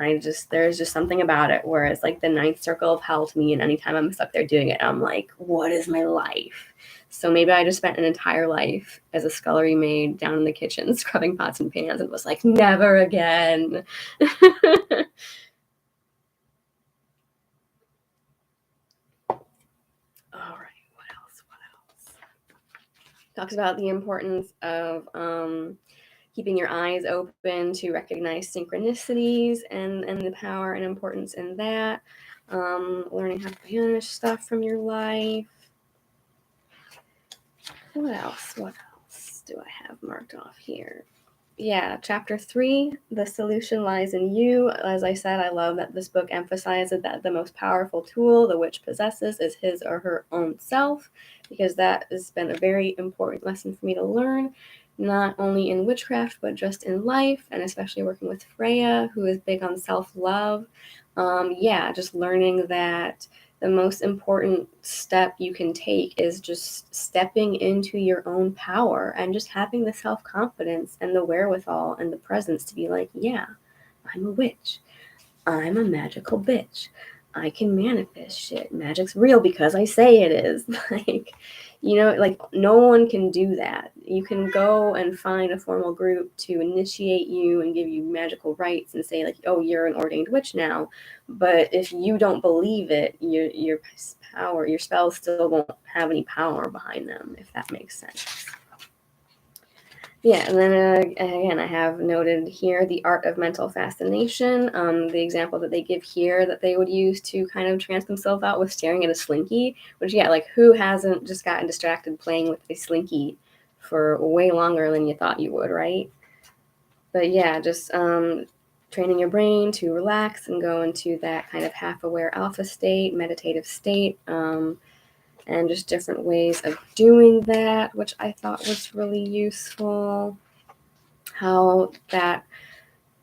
there's just something about it where it's like the ninth circle of hell to me, and anytime I'm stuck there doing it, I'm like, what is my life? So maybe I just spent an entire life as a scullery maid down in the kitchen scrubbing pots and pans and was like, never again. All right, what else? Talks about the importance of keeping your eyes open to recognize synchronicities and the power and importance in that. Learning how to banish stuff from your life. What else do I have marked off here? Chapter 3, the solution lies in you. As I said, I love that this book emphasizes that the most powerful tool the witch possesses is his or her own self, because that has been a very important lesson for me to learn, not only in witchcraft, but just in life, and especially working with Freya, who is big on self-love. Just learning that the most important step you can take is just stepping into your own power and just having the self-confidence and the wherewithal and the presence to be like, yeah, I'm a witch. I'm a magical bitch. I can manifest shit. Magic's real because I say it is. Like no one can do that. You can go and find a formal group to initiate you and give you magical rights and say, like, oh, you're an ordained witch now. But if you don't believe it, your spells still won't have any power behind them, if that makes sense. Yeah, and then again, I have noted here the art of mental fascination. The example that they give here that they would use to kind of trance themselves out was staring at a slinky, which, like, who hasn't just gotten distracted playing with a slinky for way longer than you thought you would, right? But just training your brain to relax and go into that kind of half-aware alpha state, meditative state, and just different ways of doing that, which I thought was really useful. How that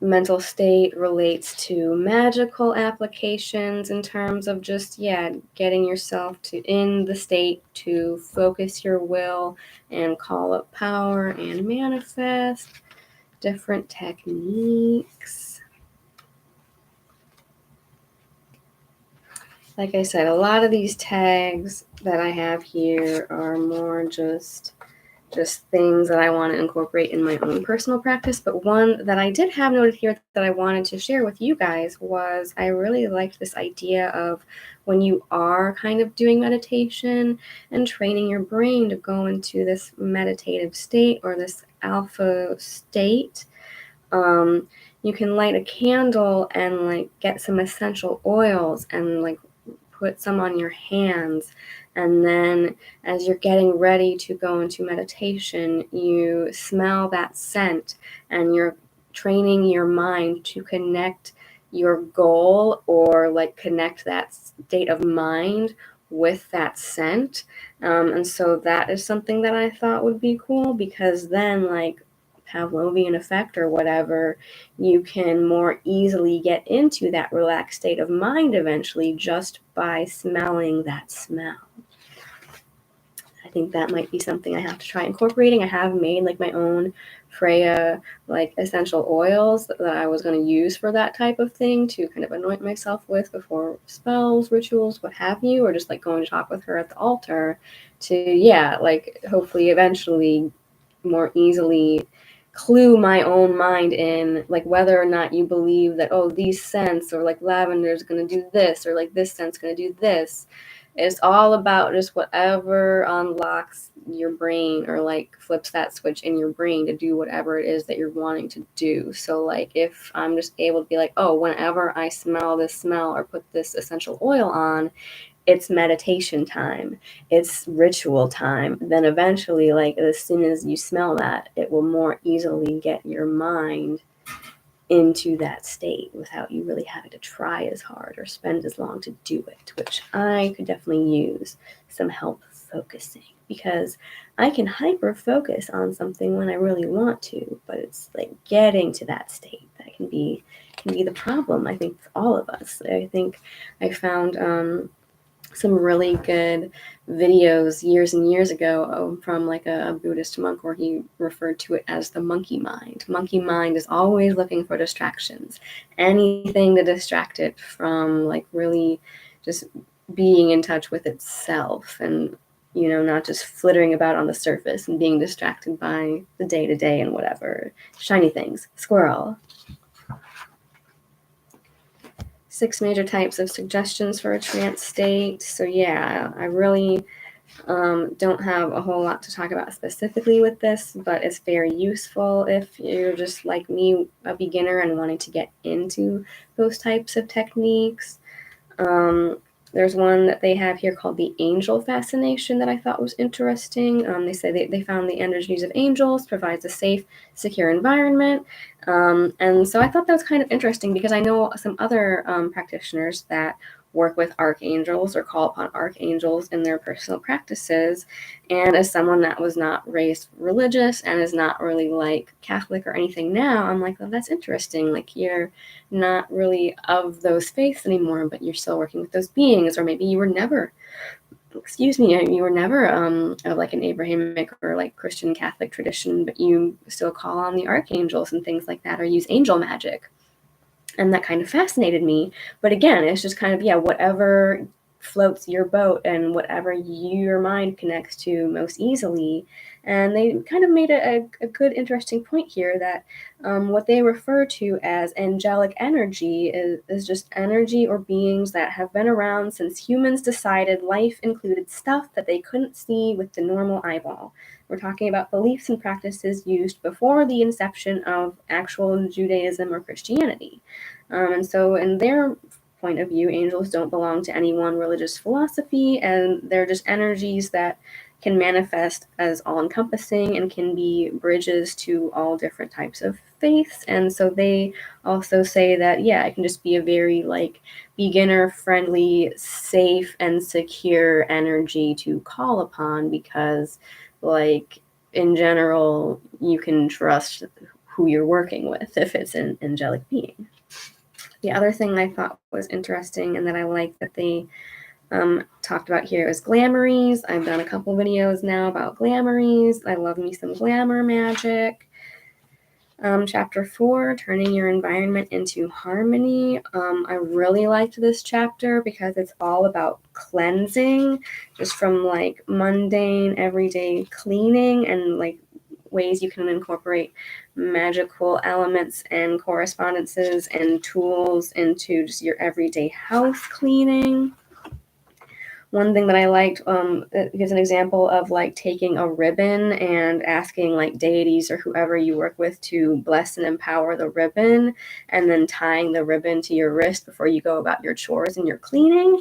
mental state relates to magical applications in terms of just, getting yourself in the state to focus your will and call up power and manifest different techniques. Like I said, a lot of these tags that I have here are more just things that I want to incorporate in my own personal practice. But one that I did have noted here that I wanted to share with you guys was I really liked this idea of when you are kind of doing meditation and training your brain to go into this meditative state or this alpha state, you can light a candle and like get some essential oils and like put some on your hands, and then as you're getting ready to go into meditation, you smell that scent and you're training your mind to connect your goal or like connect that state of mind with that scent. And so that is something that I thought would be cool, because then like Pavlovian effect or whatever, you can more easily get into that relaxed state of mind eventually just by smelling that smell. I think that might be something I have to try incorporating. I have made like my own Freya like essential oils that I was going to use for that type of thing to kind of anoint myself with before spells, rituals, what have you, or just like going to talk with her at the altar to, like hopefully eventually more easily clue my own mind in like whether or not you believe that, oh, these scents or like lavender is going to do this or like this scent's going to do this. It's all about just whatever unlocks your brain or like flips that switch in your brain to do whatever it is that you're wanting to do. So like if I'm just able to be like, oh, whenever I smell this smell or put this essential oil on, it's meditation time, it's ritual time, then eventually, like as soon as you smell that, it will more easily get your mind into that state without you really having to try as hard or spend as long to do it, which I could definitely use some help focusing, because I can hyper focus on something when I really want to, but it's like getting to that state that can be the problem, I think, for all of us. I think I found some really good videos years and years ago from like a Buddhist monk where he referred to it as the monkey mind. Monkey mind is always looking for distractions, anything to distract it from like really just being in touch with itself and, not just flittering about on the surface and being distracted by the day-to-day and whatever. Shiny things, squirrel. 6 major types of suggestions for a trance state. So I really don't have a whole lot to talk about specifically with this, but it's very useful if you're just like me, a beginner and wanting to get into those types of techniques. There's one that they have here called the angel fascination that I thought was interesting. They say they found the energies of angels provides a safe, secure environment. And so I thought that was kind of interesting because I know some other practitioners that work with archangels or call upon archangels in their personal practices. And as someone that was not raised religious and is not really like Catholic or anything now, I'm like, well, that's interesting. Like you're not really of those faiths anymore, but you're still working with those beings. Or maybe you were never, of like an Abrahamic or like Christian Catholic tradition, but you still call on the archangels and things like that, or use angel magic. And that kind of fascinated me. But again, it's just kind of, whatever floats your boat and whatever your mind connects to most easily. And they kind of made a good, interesting point here that what they refer to as angelic energy is just energy or beings that have been around since humans decided life included stuff that they couldn't see with the normal eyeball. We're talking about beliefs and practices used before the inception of actual Judaism or Christianity. And so in their point of view, angels don't belong to any one religious philosophy, and they're just energies that can manifest as all-encompassing and can be bridges to all different types of faiths. And so they also say that, it can just be a very like beginner-friendly, safe, and secure energy to call upon because like in general, you can trust who you're working with, if it's an angelic being. The other thing I thought was interesting and that I like that they talked about here is glamories. I've done a couple videos now about glamories. I love me some glamour magic. Chapter 4, turning your environment into harmony. I really liked this chapter because it's all about cleansing, just from like mundane everyday cleaning and like ways you can incorporate magical elements and correspondences and tools into just your everyday house cleaning. One thing that I liked, it gives an example of like taking a ribbon and asking like deities or whoever you work with to bless and empower the ribbon, and then tying the ribbon to your wrist before you go about your chores and your cleaning.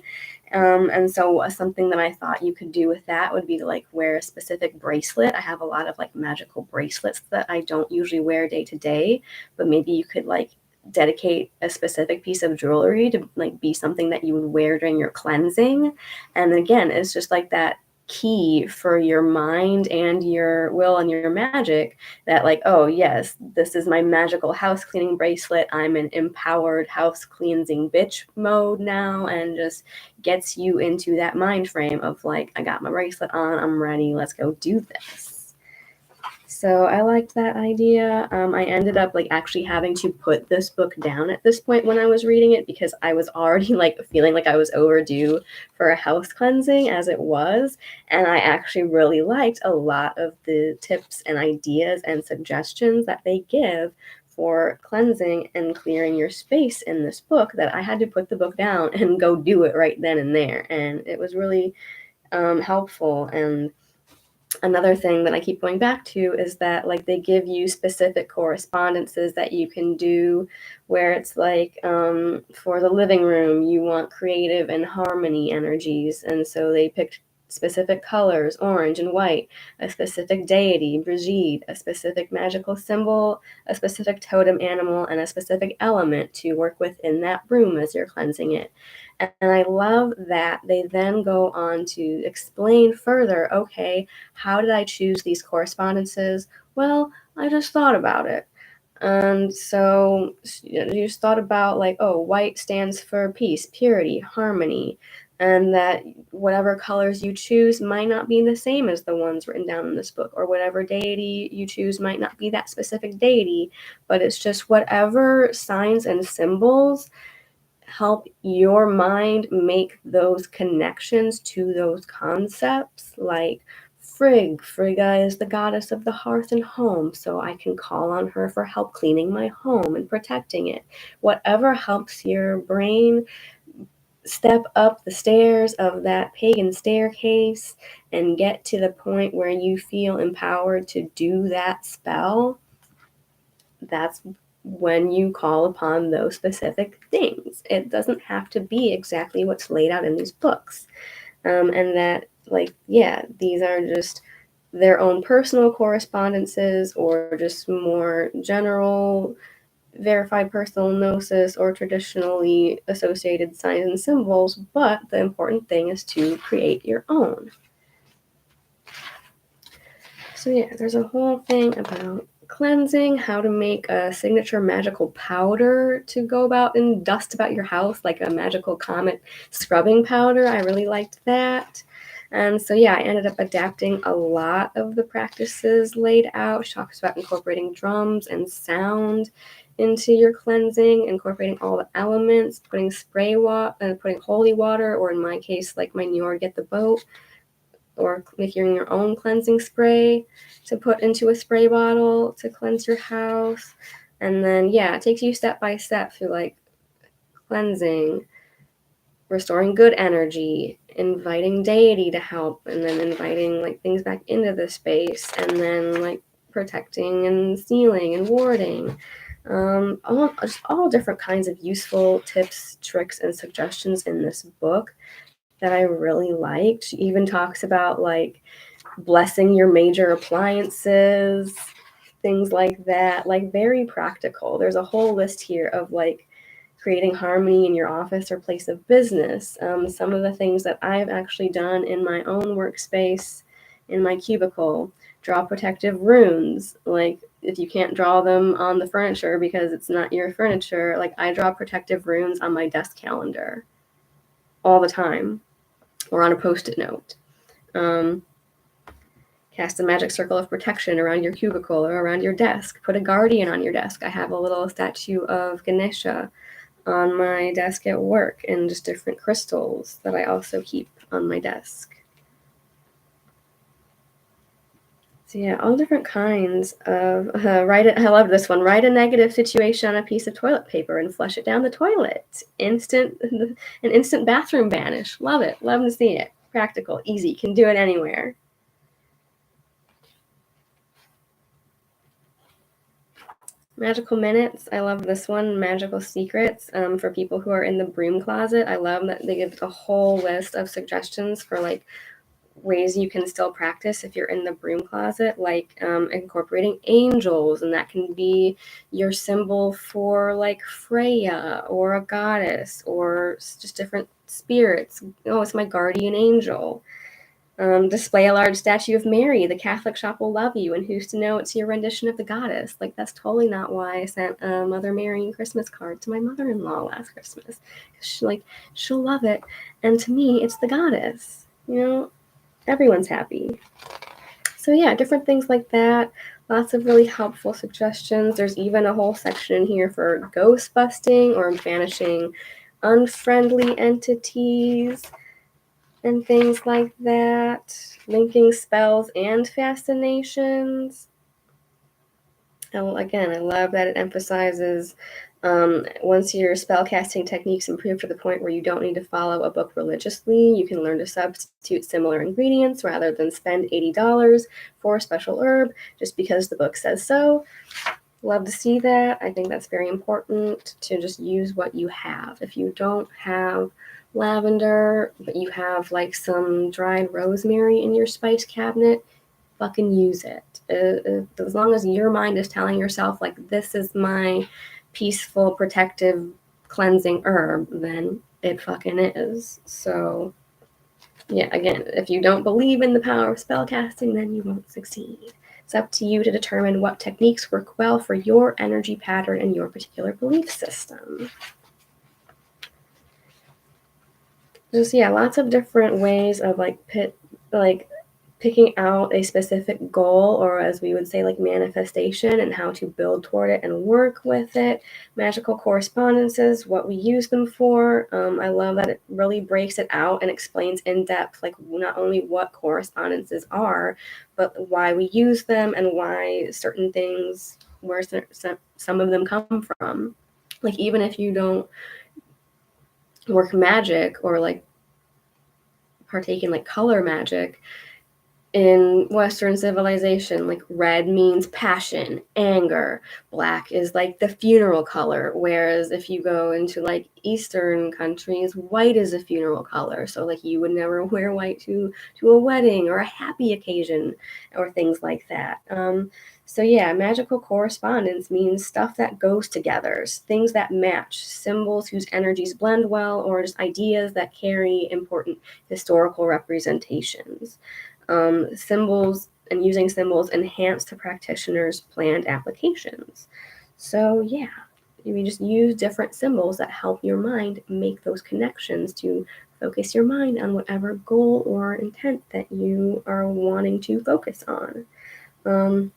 And so something that I thought you could do with that would be to like wear a specific bracelet. I have a lot of like magical bracelets that I don't usually wear day to day, but maybe you could like dedicate a specific piece of jewelry to like be something that you would wear during your cleansing. And again, it's just like that key for your mind and your will and your magic that like, oh yes, this is my magical house cleaning bracelet. I'm in empowered house cleansing bitch mode now, and just gets you into that mind frame of like, I got my bracelet on, I'm ready, let's go do this. So I liked that idea. I ended up like actually having to put this book down at this point when I was reading it, because I was already like feeling like I was overdue for a house cleansing as it was. And I actually really liked a lot of the tips and ideas and suggestions that they give for cleansing and clearing your space in this book, that I had to put the book down and go do it right then and there. And it was really helpful. And another thing that I keep going back to is that like they give you specific correspondences that you can do, where it's like for the living room, you want creative and harmony energies. And so they picked specific colors, orange and white, a specific deity, Brigitte, a specific magical symbol, a specific totem animal, and a specific element to work with in that room as you're cleansing it. And I love that they then go on to explain further, okay, how did I choose these correspondences? Well, I just thought about it. And so you just thought about like, oh, white stands for peace, purity, harmony, and that whatever colors you choose might not be the same as the ones written down in this book, or whatever deity you choose might not be that specific deity, but it's just whatever signs and symbols help your mind make those connections to those concepts. Like Frigga is the goddess of the hearth and home, so I can call on her for help cleaning my home and protecting it. Whatever helps your brain step up the stairs of that pagan staircase and get to the point where you feel empowered to do that spell, that's when you call upon those specific things. It doesn't have to be exactly what's laid out in these books. And that, like, yeah, these are just their own personal correspondences, or just more general verified personal gnosis or traditionally associated signs and symbols, but the important thing is to create your own. So yeah, there's a whole thing about cleansing, how to make a signature magical powder to go about and dust about your house, like a magical comet scrubbing powder. I really liked that. And so yeah, I ended up adapting a lot of the practices laid out. She talks about incorporating drums and sound into your cleansing, incorporating all the elements, putting spray water and putting holy water, or in my case, like my Njord Get the Boat, or making your own cleansing spray to put into a spray bottle to cleanse your house. And then, yeah, it takes you step by step through like cleansing, restoring good energy, inviting deity to help, and then inviting like things back into the space, and then like protecting and sealing and warding. All different kinds of useful tips, tricks, and suggestions in this book that I really liked. She even talks about like blessing your major appliances, things like that, like very practical. There's a whole list here of like creating harmony in your office or place of business. Some of the things that I've actually done in my own workspace, in my cubicle: draw protective runes, like if you can't draw them on the furniture because it's not your furniture, like I draw protective runes on my desk calendar all the time, or on a post-it note. Cast a magic circle of protection around your cubicle or around your desk. Put a guardian on your desk. I have a little statue of Ganesha on my desk at work, and just different crystals that I also keep on my desk. So yeah, all different kinds of, I love this one. Write a negative situation on a piece of toilet paper and flush it down the toilet. An instant bathroom banish. Love it. Love to see it. Practical, easy, can do it anywhere. Magical minutes. I love this one. Magical secrets, for people who are in the broom closet. I love that they give a whole list of suggestions for like ways you can still practice if you're in the broom closet, like incorporating angels, and that can be your symbol for like Freya or a goddess or just different spirits. Oh, it's my guardian angel. Display a large statue of Mary. The Catholic shop will love you, and who's to know it's your rendition of the goddess? Like, that's totally not why I sent a Mother Mary Christmas card to my mother-in-law last Christmas. She'll love it, and to me, it's the goddess. You know, everyone's happy. So yeah, different things like that. Lots of really helpful suggestions. There's even a whole section here for ghost busting or banishing unfriendly entities and things like that, linking spells and fascinations. Again, I love that it emphasizes once your spellcasting techniques improve to the point where you don't need to follow a book religiously, you can learn to substitute similar ingredients rather than spend $80 for a special herb just because the book says so. Love to see that. I think that's very important to just use what you have. If you don't have lavender, but you have like some dried rosemary in your spice cabinet, fucking use it. As long as your mind is telling yourself like, this is my peaceful, protective, cleansing herb, then it fucking is. So yeah, again, if you don't believe in the power of spellcasting, then you won't succeed. It's up to you to determine what techniques work well for your energy pattern and your particular belief system. Just, yeah, lots of different ways of picking out a specific goal, or as we would say, like manifestation, and how to build toward it and work with it. Magical correspondences, what we use them for. I love that it really breaks it out and explains in depth, like not only what correspondences are, but why we use them and why certain things, where some of them come from. Like, even if you don't work magic or like partake in like color magic, in Western civilization, like red means passion, anger. Black is like the funeral color. Whereas if you go into like Eastern countries, white is a funeral color. So like you would never wear white to a wedding or a happy occasion or things like that. So yeah, magical correspondence means stuff that goes together, things that match, symbols whose energies blend well, or just ideas that carry important historical representations. Symbols and using symbols enhance the practitioner's planned applications. So yeah, we just use different symbols that help your mind make those connections to focus your mind on whatever goal or intent that you are wanting to focus on.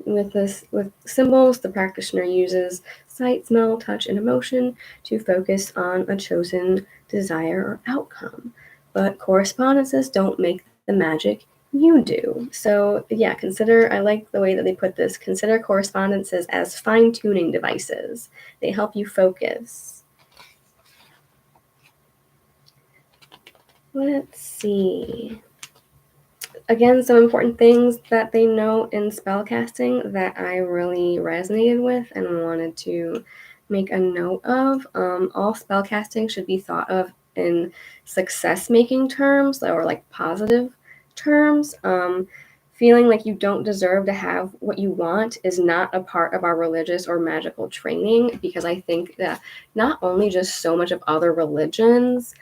With symbols, the practitioner uses sight, smell, touch, and emotion to focus on a chosen desire or outcome. But correspondences don't make the magic, you do. So yeah, I like the way that they put this. Consider correspondences as fine-tuning devices. They help you focus. Let's see. Again, some important things that they note in spellcasting that I really resonated with and wanted to make a note of. All spellcasting should be thought of in success-making terms, or like positive terms. Feeling like you don't deserve to have what you want is not a part of our religious or magical training, because I think that not only just so much of other religions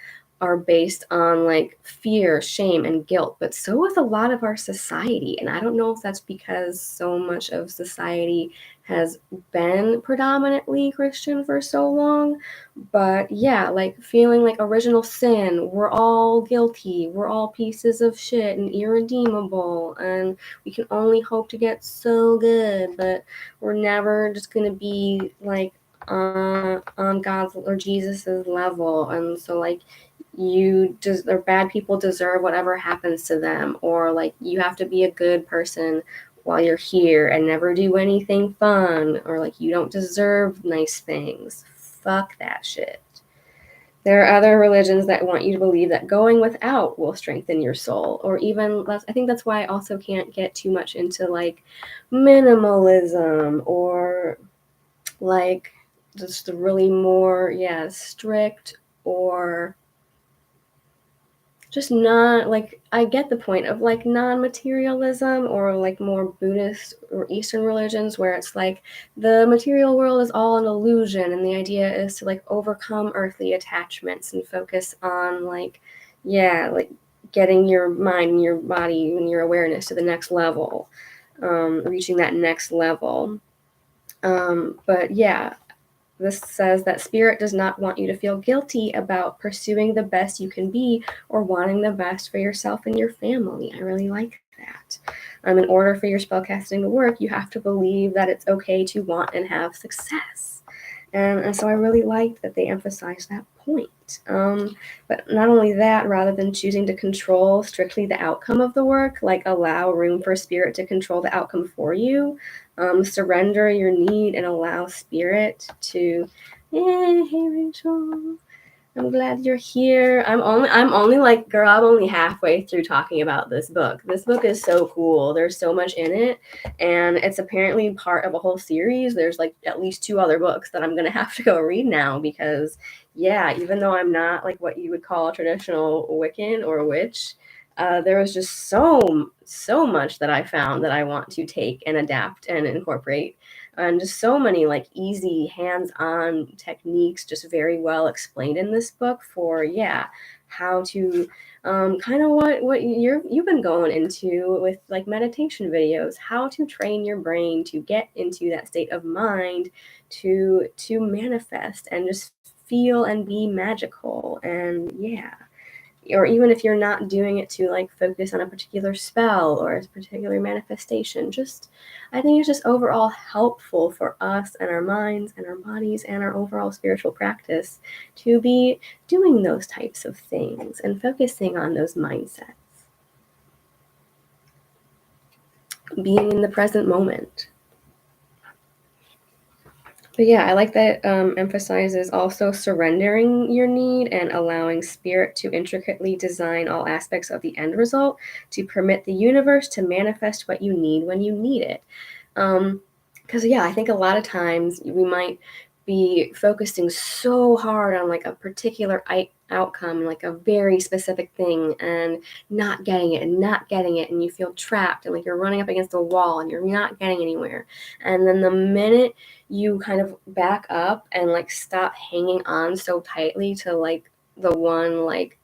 are based on like fear, shame, and guilt, but so is a lot of our society. And I don't know if that's because so much of society has been predominantly Christian for so long, but yeah, like feeling like original sin, we're all guilty, we're all pieces of shit and irredeemable, and we can only hope to get so good, but we're never just gonna be like on God's or Jesus's level. And so like or bad people deserve whatever happens to them, or like you have to be a good person while you're here and never do anything fun, or like you don't deserve nice things. Fuck that shit. There are other religions that want you to believe that going without will strengthen your soul, or even less. I think that's why I also can't get too much into like minimalism, or like just the really more strict, or just not like, I get the point of like non-materialism, or like more Buddhist or Eastern religions where it's like the material world is all an illusion, and the idea is to like overcome earthly attachments and focus on like like getting your mind and your body and your awareness to the next level, reaching that next level. But yeah, this says that spirit does not want you to feel guilty about pursuing the best you can be, or wanting the best for yourself and your family. I really like that. In order for your spellcasting to work, you have to believe that it's okay to want and have success. And so I really liked that they emphasized that point. But not only that, rather than choosing to control strictly the outcome of the work, like allow room for spirit to control the outcome for you. Surrender your need and allow spirit to. Hey Rachel, I'm glad you're here. I'm only like, girl, I'm only halfway through talking about this book. This book is so cool. There's so much in it, and it's apparently part of a whole series. There's like at least 2 other books that I'm gonna have to go read now, because even though I'm not like what you would call a traditional Wiccan or witch, there was just so much that I found that I want to take and adapt and incorporate, and just so many like easy hands-on techniques just very well explained in this book for how to kind of what you've been going into with like meditation videos, how to train your brain to get into that state of mind to manifest and just feel and be magical. And or even if you're not doing it to like focus on a particular spell or a particular manifestation, I think it's just overall helpful for us and our minds and our bodies and our overall spiritual practice to be doing those types of things and focusing on those mindsets, being in the present moment. But I like that emphasizes also surrendering your need and allowing spirit to intricately design all aspects of the end result to permit the universe to manifest what you need when you need it. Because I think a lot of times we might be focusing so hard on like a particular outcome, like a very specific thing, and not getting it, and you feel trapped and like you're running up against a wall and you're not getting anywhere. And then the minute you kind of back up and like stop hanging on so tightly to like the one like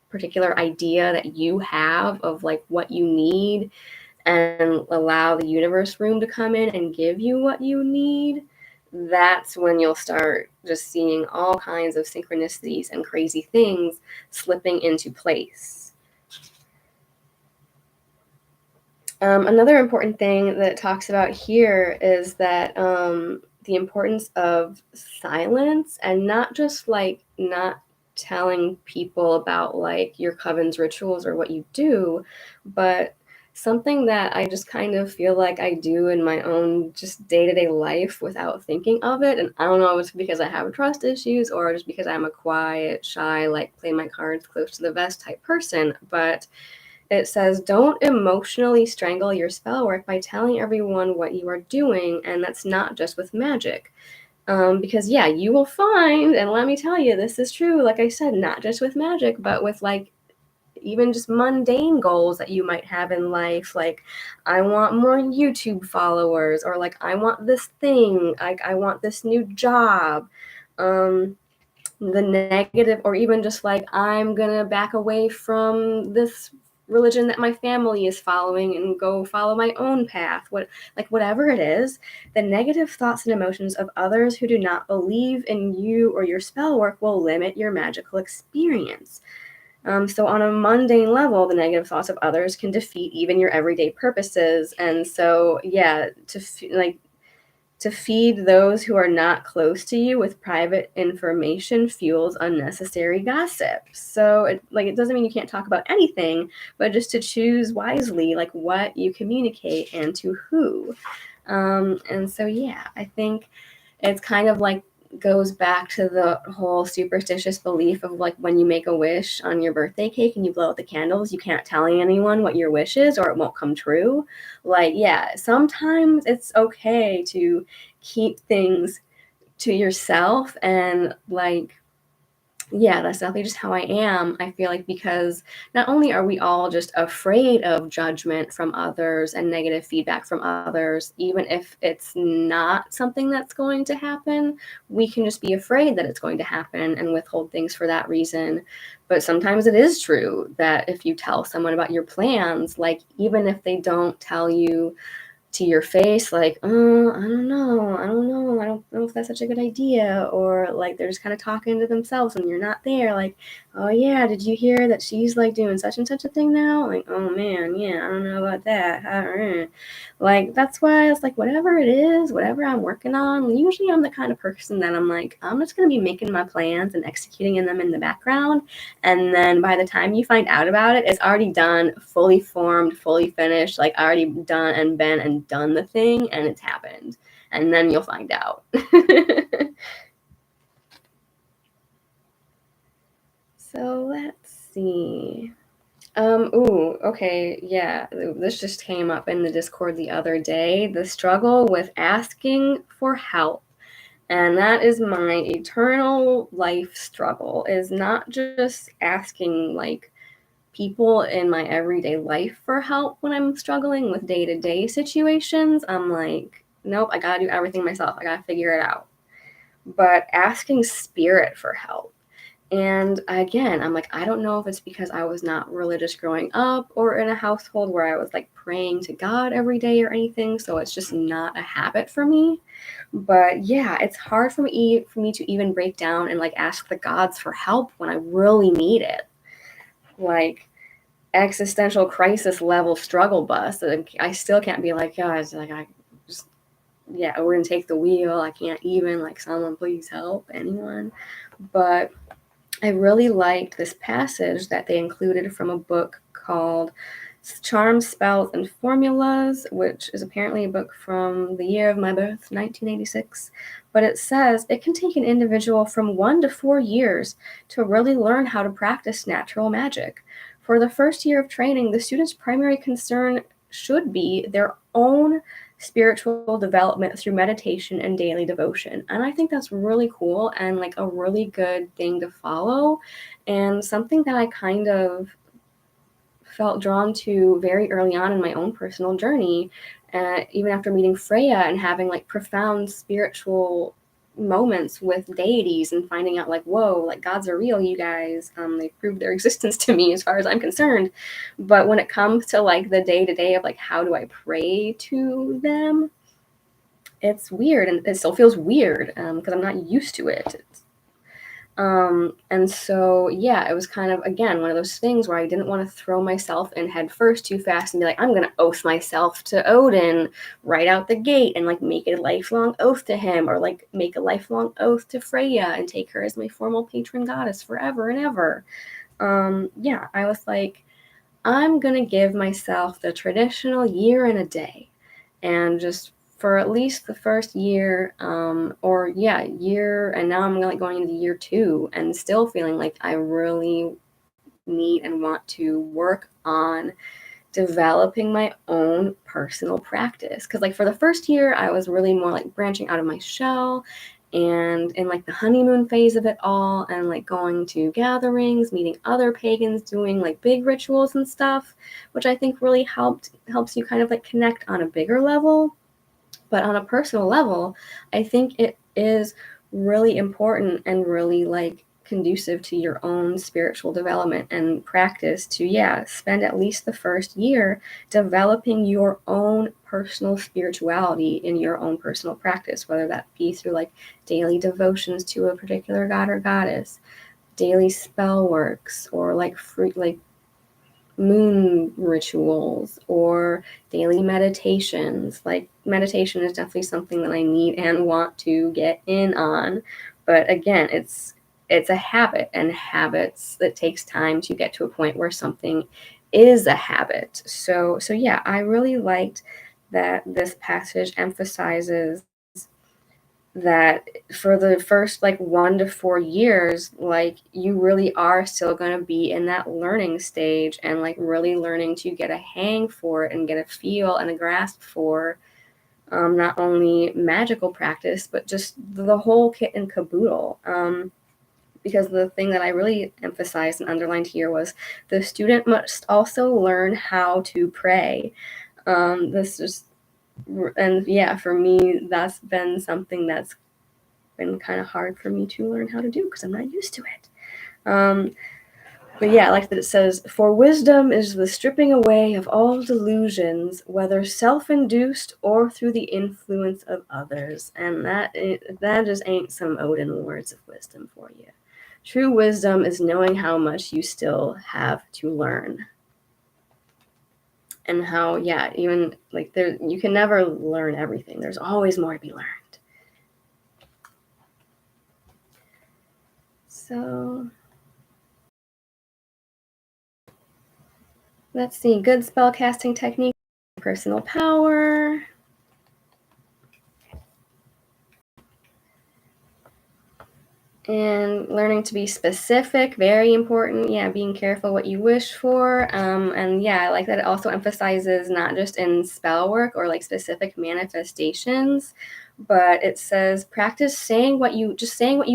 particular idea that you have of like what you need, and allow the universe room to come in and give you what you need, that's when you'll start just seeing all kinds of synchronicities and crazy things slipping into place. Another important thing that it talks about here is that the importance of silence, and not just like not telling people about like your coven's rituals or what you do, but something that I just kind of feel like I do in my own just day-to-day life without thinking of it. And I don't know if it's because I have trust issues or just because I'm a quiet, shy, like play my cards close to the vest type person, but it says, don't emotionally strangle your spell work by telling everyone what you are doing, and that's not just with magic. Because you will find, and let me tell you, this is true, like I said, not just with magic, but with like even just mundane goals that you might have in life, like I want more YouTube followers, or like I want this thing, like I want this new job. the negative, or even just like, I'm gonna back away from this religion that my family is following and go follow my own path. Whatever it is, the negative thoughts and emotions of others who do not believe in you or your spell work will limit your magical experience. So on a mundane level, the negative thoughts of others can defeat even your everyday purposes. And so, yeah, to feed those who are not close to you with private information fuels unnecessary gossip. So it doesn't mean you can't talk about anything, but just to choose wisely, like what you communicate and to who. And so, yeah, I think it's kind of like goes back to the whole superstitious belief of like, when you make a wish on your birthday cake and you blow out the candles, you can't tell anyone what your wish is or it won't come true. Like, yeah, sometimes it's okay to keep things to yourself. And like, yeah, that's definitely just how I am. I feel like, because not only are we all just afraid of judgment from others and negative feedback from others, even if it's not something that's going to happen, we can just be afraid that it's going to happen and withhold things for that reason. But sometimes it is true that if you tell someone about your plans, like even if they don't tell you to your face, like, oh, I don't know, I don't know if that's such a good idea, or like they're just kind of talking to themselves when you're not there, like, oh yeah, did you hear that she's like doing such and such a thing now? Like, oh man, yeah, I don't know about that. Like, that's why it's like, whatever it is, whatever I'm working on, usually I'm the kind of person that I'm like, I'm just gonna be making my plans and executing them in the background, and then by the time you find out about it, it's already done, fully formed, fully finished, like already done and been and done the thing, and it's happened. And then you'll find out. So let's see. Okay, yeah. This just came up in the Discord the other day. The struggle with asking for help. And that is my eternal life struggle, is not just asking like people in my everyday life for help when I'm struggling with day-to-day situations. I'm like, nope, I gotta do everything myself. I gotta figure it out. But asking spirit for help. And again, I'm like, I don't know if it's because I was not religious growing up or in a household where I was like praying to God every day or anything. So it's just not a habit for me. But yeah, it's hard for me to even break down and like ask the gods for help when I really need it. Like, existential crisis level struggle bus. I still can't be like, guys, like I just, yeah, we're gonna take the wheel. I can't even, like, someone please help anyone. But I really liked this passage that they included from a book called Charms, Spells, and Formulas, which is apparently a book from the year of my birth, 1986. But it says it can take an individual from 1 to 4 years to really learn how to practice natural magic. For the first year of training, the student's primary concern should be their own spiritual development through meditation and daily devotion. And I think that's really cool and like a really good thing to follow, and something that I kind of felt drawn to very early on in my own personal journey, even after meeting Freya and having like profound spiritual moments with deities and finding out like, whoa, like gods are real, you guys. They proved their existence to me as far as I'm concerned. But when it comes to like the day-to-day of like, how do I pray to them, it's weird, and it still feels weird because I'm not used to it. And so, yeah, it was kind of, again, one of those things where I didn't want to throw myself in head first too fast and be like, I'm going to oath myself to Odin right out the gate and like make a lifelong oath to him, or like make a lifelong oath to Freya and take her as my formal patron goddess forever and ever. Yeah, I was like, I'm going to give myself the traditional year and a day, and just for at least the first year, year, and now I'm like going into year 2 and still feeling like I really need and want to work on developing my own personal practice. Because like for the first year, I was really more like branching out of my shell and in like the honeymoon phase of it all, and like going to gatherings, meeting other pagans, doing like big rituals and stuff, which I think really helps you kind of like connect on a bigger level. But on a personal level, I think it is really important and really like conducive to your own spiritual development and practice to, spend at least the first year developing your own personal spirituality in your own personal practice, whether that be through like daily devotions to a particular god or goddess, daily spell works, or like moon rituals, or daily meditations. Like meditation is definitely something that I need and want to get in on, but again, it's a habit, and habits, that takes time to get to a point where something is a habit. So yeah, I really liked that this passage emphasizes that for the first like 1 to 4 years, like you really are still going to be in that learning stage, and like really learning to get a hang for it and get a feel and a grasp for not only magical practice, but just the whole kit and caboodle. Because the thing that I really emphasized and underlined here was the student must also learn how to pray. This is And yeah, for me, that's been something that's been kind of hard for me to learn how to do because I'm not used to it. But yeah, I like that it says, "For wisdom is the stripping away of all delusions, whether self-induced or through the influence of others." And that just ain't some Odin words of wisdom for you. True wisdom is knowing how much you still have to learn. And how, even like you can never learn everything. There's always more to be learned. So let's see. Good spell casting technique, personal power. And learning to be specific, very important. Yeah, being careful what you wish for. And yeah, I like that it also emphasizes not just in spell work or like specific manifestations, but it says practice saying what you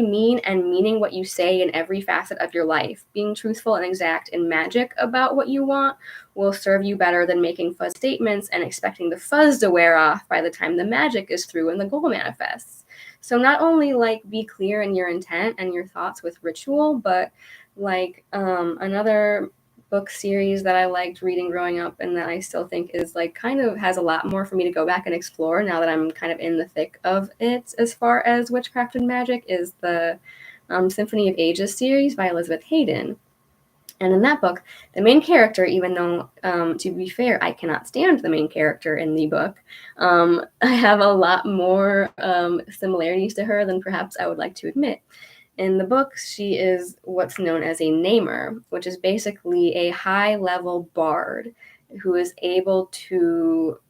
mean and meaning what you say in every facet of your life. Being truthful and exact in magic about what you want will serve you better than making fuzz statements and expecting the fuzz to wear off by the time the magic is through and the goal manifests. So not only like be clear in your intent and your thoughts with ritual, but like another book series that I liked reading growing up and that I still think is like kind of has a lot more for me to go back and explore now that I'm kind of in the thick of it as far as witchcraft and magic is the Symphony of Ages series by Elizabeth Hayden. And in that book, the main character, even though, to be fair, I cannot stand the main character in the book, I have a lot more similarities to her than perhaps I would like to admit. In the book, she is what's known as a namer, which is basically a high-level bard who is able to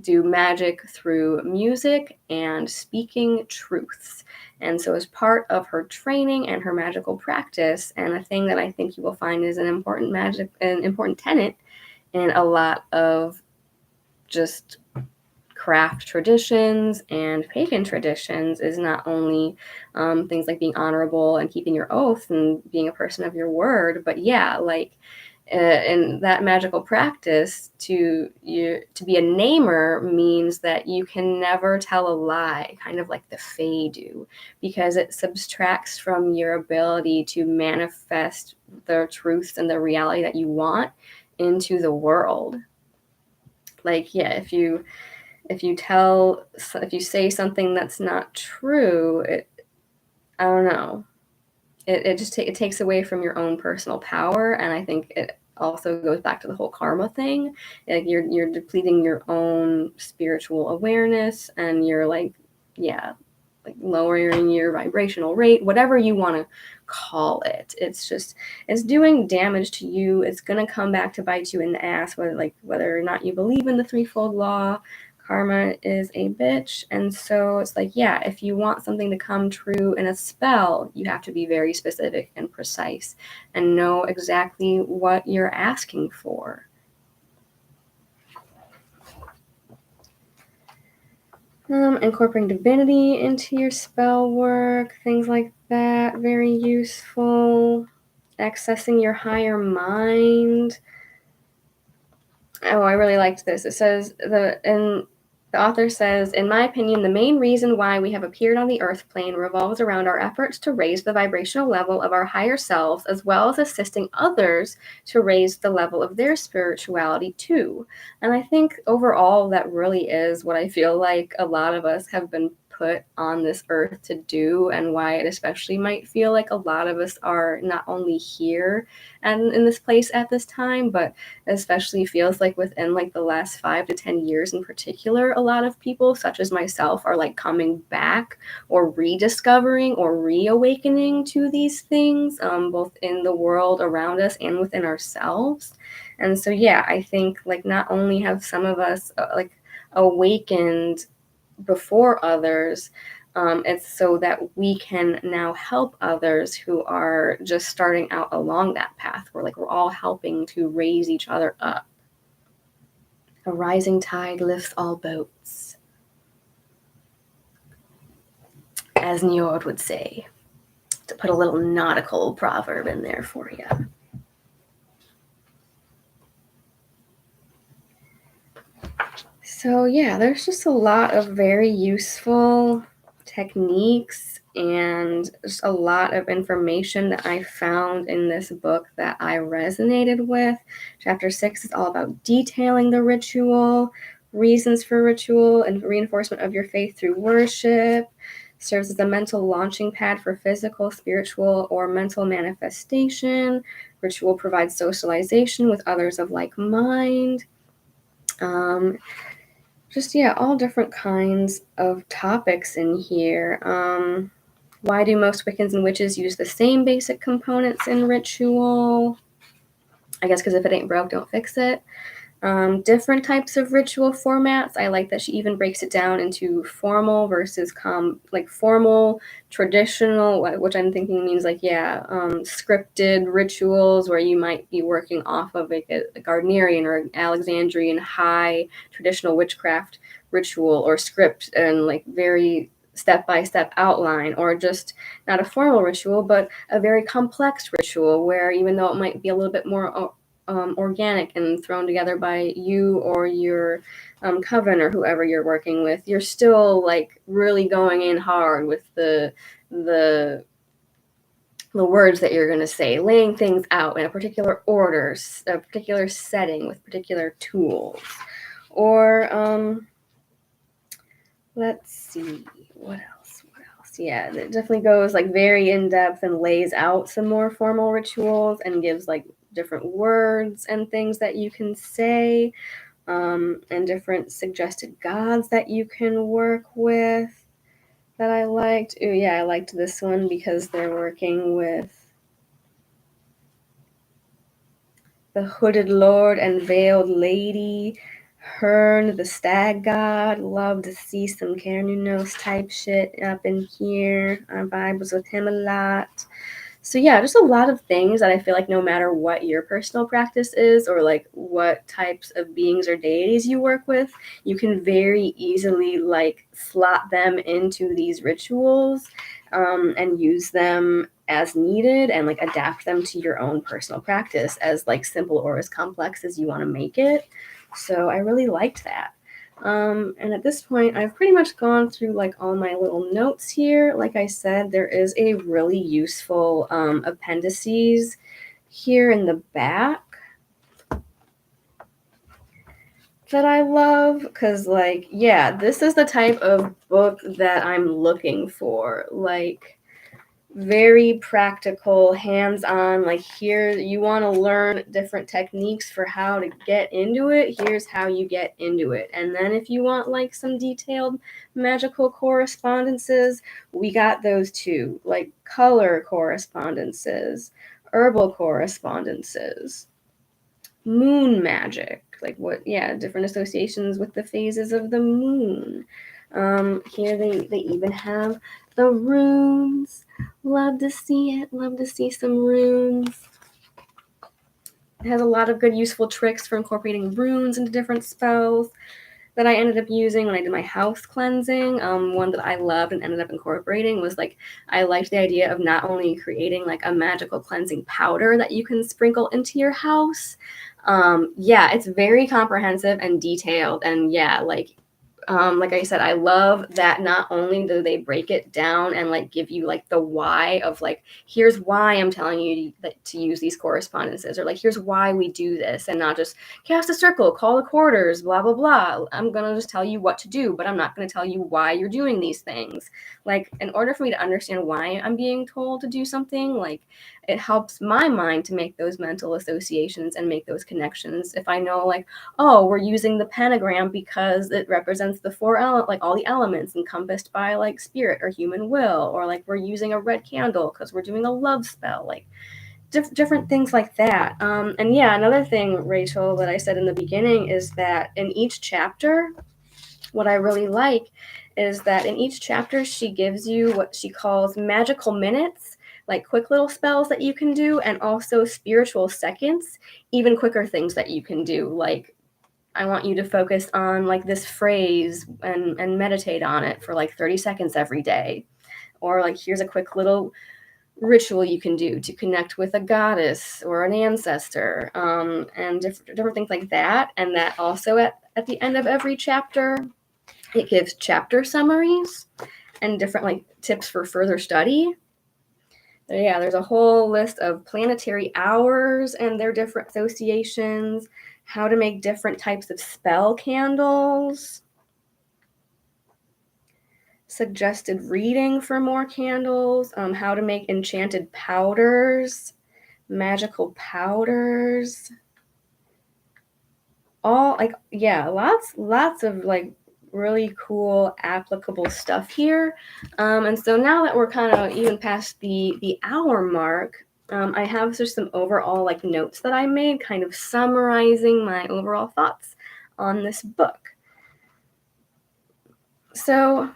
do magic through music and speaking truths. And so as part of her training and her magical practice, and a thing that I think you will find is an important tenet in a lot of just craft traditions and pagan traditions, is not only things like being honorable and keeping your oath and being a person of your word, but in that magical practice, to be a namer means that you can never tell a lie, kind of like the Fae do, because it subtracts from your ability to manifest the truths and the reality that you want into the world. Like, yeah, if you say something that's not true, I don't know. It takes away from your own personal power, and I think it also goes back to the whole karma thing. Like you're depleting your own spiritual awareness, and you're like lowering your vibrational rate, whatever you want to call it. It's doing damage to you. It's gonna come back to bite you in the ass, whether or not you believe in the threefold law. Karma is a bitch. And so it's like, yeah, if you want something to come true in a spell, you have to be very specific and precise and know exactly what you're asking for. Incorporating divinity into your spell work, things like that, very useful. Accessing your higher mind. Oh, I really liked this. It says The author says, in my opinion, the main reason why we have appeared on the earth plane revolves around our efforts to raise the vibrational level of our higher selves, as well as assisting others to raise the level of their spirituality too. And I think overall that really is what I feel like a lot of us have been put on this earth to do, and why it especially might feel like a lot of us are not only here and in this place at this time, but especially feels like within like the last 5 to 10 years in particular, a lot of people such as myself are like coming back or rediscovering or reawakening to these things, both in the world around us and within ourselves. And so yeah, I think like not only have some of us like awakened before others, it's so that we can now help others who are just starting out along that path. We're all helping to raise each other up. A rising tide lifts all boats, as Njord would say, to put a little nautical proverb in there for you. So yeah, there's just a lot of very useful techniques and just a lot of information that I found in this book that I resonated with. Chapter 6 is all about detailing the ritual, reasons for ritual, and reinforcement of your faith through worship. Serves as a mental launching pad for physical, spiritual, or mental manifestation. Ritual provides socialization with others of like mind. Just, yeah, all different kinds of topics in here. Why do most Wiccans and witches use the same basic components in ritual? I guess because if it ain't broke, don't fix it. Different types of ritual formats. I like that she even breaks it down into formal versus formal, traditional, which I'm thinking means scripted rituals where you might be working off of like a Gardnerian or Alexandrian high traditional witchcraft ritual or script and like very step-by-step outline, or just not a formal ritual, but a very complex ritual where even though it might be a little bit more organic and thrown together by you or your coven or whoever you're working with, you're still like really going in hard with the words that you're going to say, laying things out in a particular order, a particular setting with particular tools. Or let's see, what else? Yeah, it definitely goes like very in depth and lays out some more formal rituals and gives like different words and things that you can say, and different suggested gods that you can work with that I liked. Ooh, yeah, I liked this one because they're working with the Hooded Lord and Veiled Lady, Hearn, the Stag God. Love to see some Cernunnos type shit up in here. I vibes with him a lot. So yeah, just a lot of things that I feel like no matter what your personal practice is or like what types of beings or deities you work with, you can very easily like slot them into these rituals, and use them as needed and like adapt them to your own personal practice as like simple or as complex as you want to make it. So I really liked that. And at this point, I've pretty much gone through like all my little notes here. Like I said, there is a really useful appendices here in the back that I love because, like, yeah, this is the type of book that I'm looking for. Like, very practical, hands-on, like here you want to learn different techniques for how to get into it, here's how you get into it. And then if you want like some detailed magical correspondences, we got those too, like color correspondences, herbal correspondences, moon magic, like different associations with the phases of the moon. Here they even have the runes. Love to see it. Love to see some runes. It has a lot of good useful tricks for incorporating runes into different spells that I ended up using when I did my house cleansing. One that I loved and ended up incorporating was like, I liked the idea of not only creating like a magical cleansing powder that you can sprinkle into your house. Yeah, it's very comprehensive and detailed, and yeah, like like I said, I love that not only do they break it down and like give you like the why of like, here's why I'm telling you to use these correspondences, or like, here's why we do this, and not just cast a circle, call the quarters, blah, blah, blah. I'm going to just tell you what to do, but I'm not going to tell you why you're doing these things. Like, in order for me to understand why I'm being told to do something, like, it helps my mind to make those mental associations and make those connections. If I know, like, oh, we're using the pentagram because it represents the like all the elements encompassed by like spirit or human will, or like we're using a red candle because we're doing a love spell, like different things like that. And yeah, another thing, Rachel, that I said in the beginning is that in each chapter, what I really like is that in each chapter, she gives you what she calls magical minutes, like quick little spells that you can do, and also spiritual seconds, even quicker things that you can do, like I want you to focus on like this phrase and meditate on it for like 30 seconds every day. Or like, here's a quick little ritual you can do to connect with a goddess or an ancestor, and different things like that. And that also at the end of every chapter, it gives chapter summaries and different like tips for further study. Yeah, there's a whole list of planetary hours and their different associations, how to make different types of spell candles, suggested reading for more candles, how to make enchanted powders, magical powders, all like, yeah, lots of like really cool applicable stuff here. And so now that we're kind of even past the hour mark, I have just some overall like notes that I made, kind of summarizing my overall thoughts on this book. So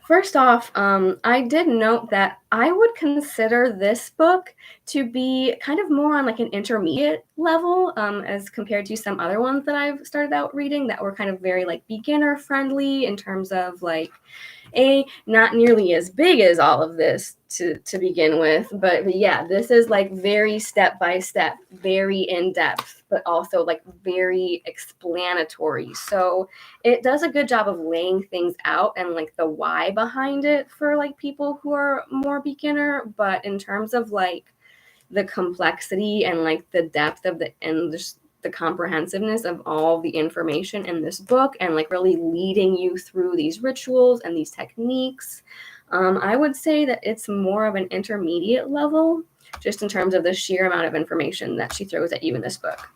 first off, I did note that I would consider this book to be kind of more on like an intermediate level, as compared to some other ones that I've started out reading that were kind of very like beginner friendly in terms of like not nearly as big as all of this to begin with, but yeah, this is like very step by step, very in depth, but also like very explanatory. So it does a good job of laying things out and like the why behind it for like people who are more beginner. But in terms of like the complexity and like the depth of the comprehensiveness of all the information in this book, and like really leading you through these rituals and these techniques, I would say that it's more of an intermediate level, just in terms of the sheer amount of information that she throws at you in this book.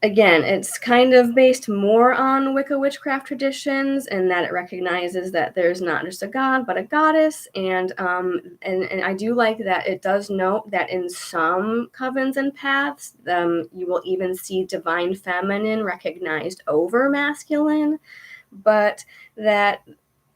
Again, it's kind of based more on Wicca witchcraft traditions, and that it recognizes that there's not just a god, but a goddess. And I do like that it does note that in some covens and paths, you will even see divine feminine recognized over masculine, but that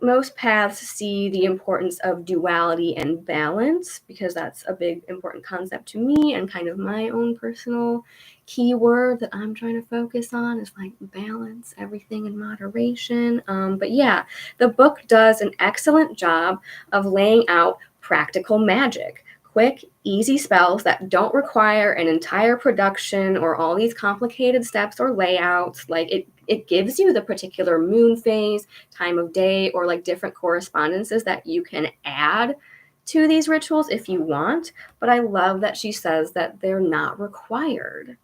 most paths see the importance of duality and balance, because that's a big important concept to me, and kind of my own personal keyword that I'm trying to focus on is like balance, everything in moderation. But yeah, the book does an excellent job of laying out practical magic, quick, easy spells that don't require an entire production or all these complicated steps or layouts. Like it gives you the particular moon phase, time of day, or like different correspondences that you can add to these rituals if you want. But I love that she says that they're not required.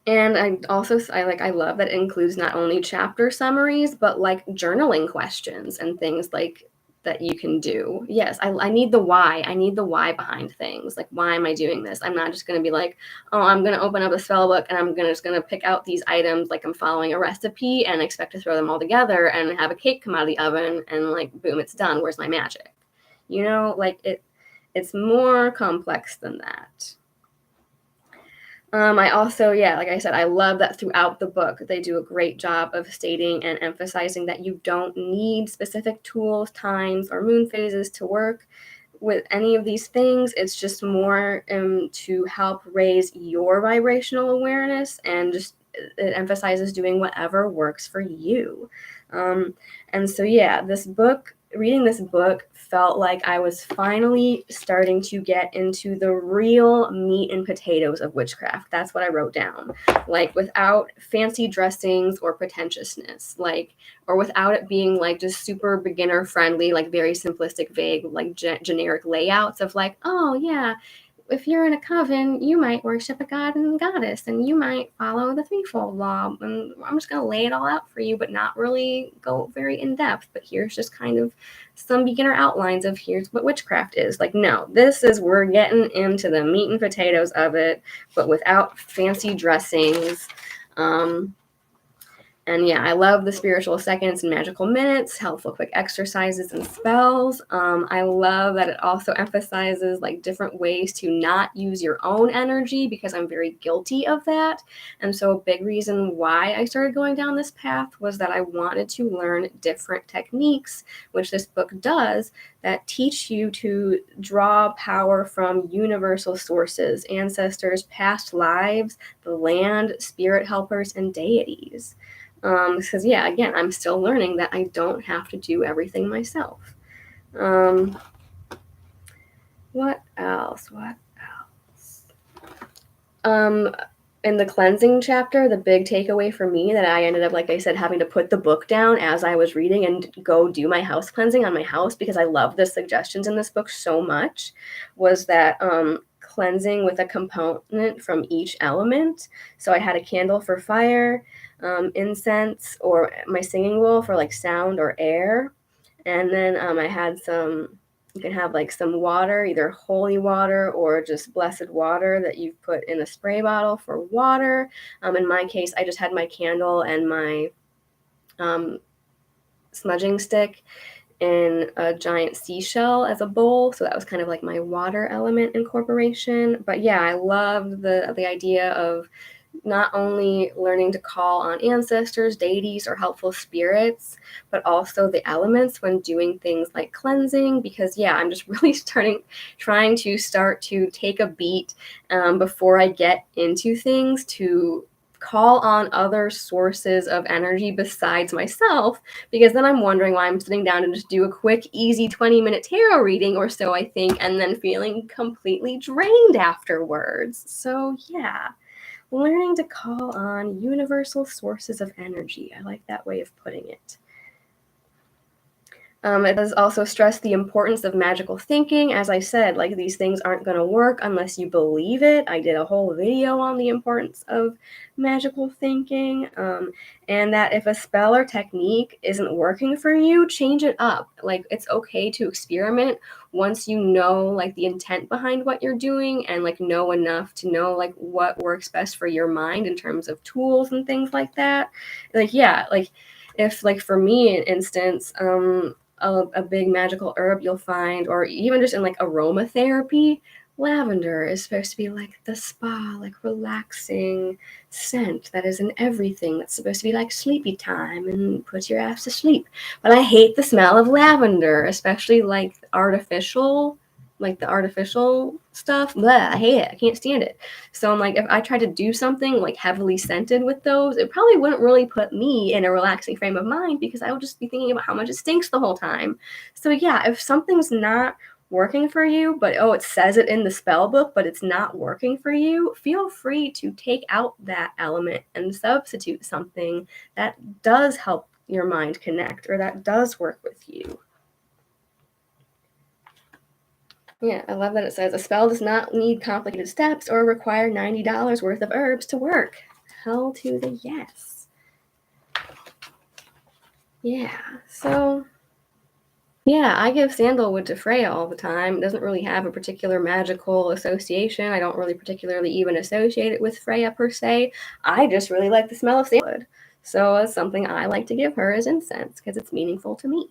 And I love that it includes not only chapter summaries, but like journaling questions and things like that you can do. Yes, I need the why. I need the why behind things. Like, why am I doing this? I'm not just going to be like, oh, I'm going to open up a spell book and I'm just going to pick out these items like I'm following a recipe and expect to throw them all together and have a cake come out of the oven and like, boom, it's done. Where's my magic? You know, like it's more complex than that. I also, yeah, like I said, I love that throughout the book, they do a great job of stating and emphasizing that you don't need specific tools, times, or moon phases to work with any of these things. It's just more to help raise your vibrational awareness, and just it emphasizes doing whatever works for you. And so, yeah, this book reading this book felt like I was finally starting to get into the real meat and potatoes of witchcraft. That's what I wrote down. Like, without fancy dressings or pretentiousness, like, or without it being like just super beginner friendly, like very simplistic, vague, like generic layouts of like, oh yeah, if you're in a coven, you might worship a god and goddess, and you might follow the threefold law. And I'm just going to lay it all out for you, but not really go very in depth. But here's just kind of some beginner outlines of here's what witchcraft is. Like, no, this is, we're getting into the meat and potatoes of it, but without fancy dressings. And yeah, I love the spiritual seconds and magical minutes, helpful quick exercises and spells. I love that it also emphasizes like different ways to not use your own energy, because I'm very guilty of that. And so a big reason why I started going down this path was that I wanted to learn different techniques, which this book does, that teach you to draw power from universal sources, ancestors, past lives, the land, spirit helpers, and deities. Because yeah, again, I'm still learning that I don't have to do everything myself. What else? In the cleansing chapter, the big takeaway for me that I ended up, like I said, having to put the book down as I was reading and go do my house cleansing on my house, because I love the suggestions in this book so much, was that cleansing with a component from each element. So I had a candle for fire, incense, or my singing bowl for like sound or air. And then I had some, you can have like some water, either holy water or just blessed water that you've put in a spray bottle for water. In my case, I just had my candle and my smudging stick in a giant seashell as a bowl. So that was kind of like my water element incorporation. But yeah, I loved the idea of not only learning to call on ancestors, deities, or helpful spirits, but also the elements when doing things like cleansing. Because yeah, I'm just really trying to start to take a beat before I get into things, to call on other sources of energy besides myself, because then I'm wondering why I'm sitting down and just do a quick, easy 20-minute tarot reading or so, I think, and then feeling completely drained afterwards. So yeah, learning to call on universal sources of energy. I like that way of putting it. It does also stress the importance of magical thinking. As I said, like, these things aren't going to work unless you believe it. I did a whole video on the importance of magical thinking, and that if a spell or technique isn't working for you, change it up. Like, it's okay to experiment once you know like the intent behind what you're doing, and like know enough to know like what works best for your mind in terms of tools and things like that. Like, yeah, like if, like, for me, in instance, a big magical herb you'll find, or even just in like aromatherapy, lavender is supposed to be like the spa, like relaxing scent that is in everything, that's supposed to be like sleepy time and put your ass to sleep. But I hate the smell of lavender, especially like artificial, like the artificial stuff. Blah, I hate it. I can't stand it. So I'm like, if I tried to do something like heavily scented with those, it probably wouldn't really put me in a relaxing frame of mind, because I would just be thinking about how much it stinks the whole time. So yeah, if something's not working for you, but it says it in the spell book, but it's not working for you, feel free to take out that element and substitute something that does help your mind connect, or that does work with you. Yeah, I love that it says a spell does not need complicated steps or require $90 worth of herbs to work. Hell to the yes. Yeah, so yeah, I give sandalwood to Freya all the time. It doesn't really have a particular magical association. I don't really particularly even associate it with Freya per se. I just really like the smell of sandalwood. So it's something I like to give her as incense because it's meaningful to me.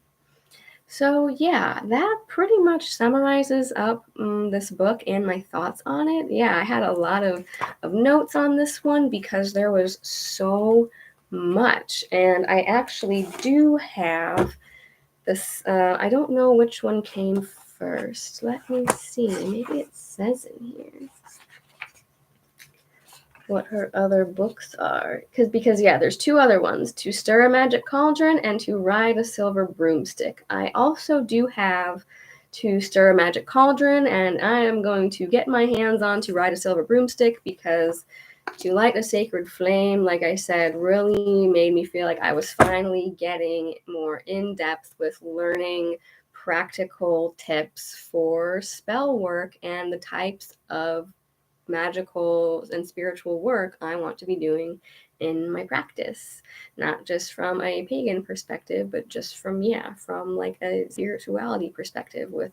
So yeah, that pretty much summarizes up this book and my thoughts on it. Yeah, I had a lot of notes on this one because there was so much. And I actually do have this, I don't know which one came first. Let me see. Maybe it says in here. what her other books are. Because yeah, there's 2 other ones, To Stir a Magic Cauldron and To Ride a Silver Broomstick. I also do have To Stir a Magic Cauldron, and I am going to get my hands on To Ride a Silver Broomstick, because To Light a Sacred Flame, like I said, really made me feel like I was finally getting more in depth with learning practical tips for spell work and the types of magical and spiritual work I want to be doing in my practice, not just from a pagan perspective, but just from like a spirituality perspective, with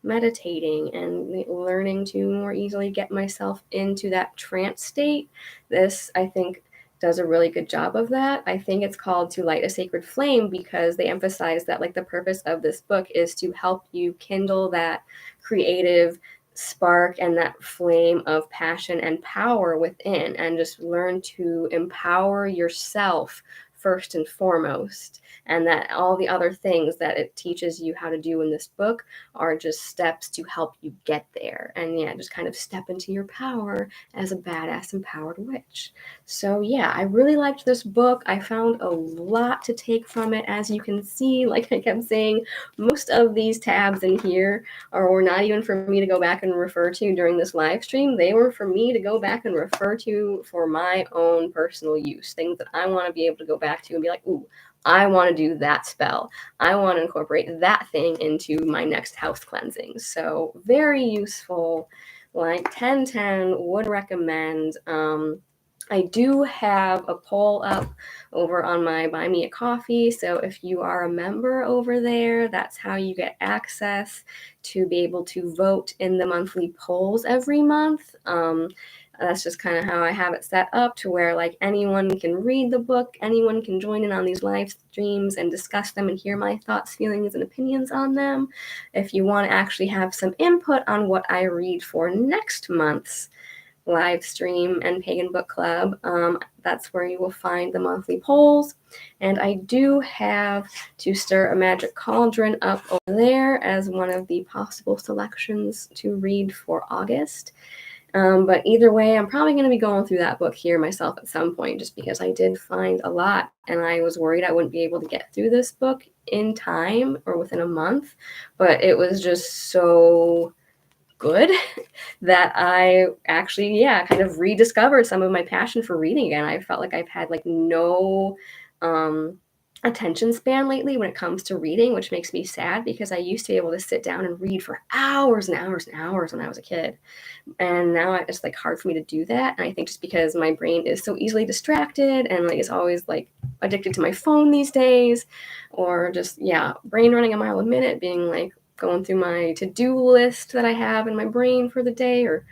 meditating and learning to more easily get myself into that trance state. This, I think, does a really good job of that. I think it's called To Light a Sacred Flame because they emphasize that like the purpose of this book is to help you kindle that creative spark and that flame of passion and power within, and just learn to empower yourself first and foremost, and that all the other things that it teaches you how to do in this book are just steps to help you get there, and just kind of step into your power as a badass empowered witch. So yeah, I really liked this book. I found a lot to take from it. As you can see, like I kept saying, most of these tabs in here were not even for me to go back and refer to during this live stream. They were for me to go back and refer to for my own personal use, things that I want to be able to go back to and be like, ooh, I want to do that spell. I want to incorporate that thing into my next house cleansing. So very useful, like 10/10, would recommend. I do have a poll up over on my Buy Me a Coffee. So if you are a member over there, that's how you get access to be able to vote in the monthly polls every month. That's just kind of how I have it set up, to where like anyone can read the book, anyone can join in on these live streams and discuss them and hear my thoughts, feelings, and opinions on them. If you want to actually have some input on what I read for next month's live stream and Pagan Book Club, that's where you will find the monthly polls. And I do have To Stir a Magic Cauldron up over there as one of the possible selections to read for August. But either way, I'm probably going to be going through that book here myself at some point, just because I did find a lot, and I was worried I wouldn't be able to get through this book in time or within a month, but it was just so good that I actually, kind of rediscovered some of my passion for reading again. I felt like I've had like no attention span lately when it comes to reading, which makes me sad, because I used to be able to sit down and read for hours and hours and hours when I was a kid. And now it's like hard for me to do that. And I think just because my brain is so easily distracted and like it's always like addicted to my phone these days, or just, brain running a mile a minute, being like going through my to-do list that I have in my brain for the day or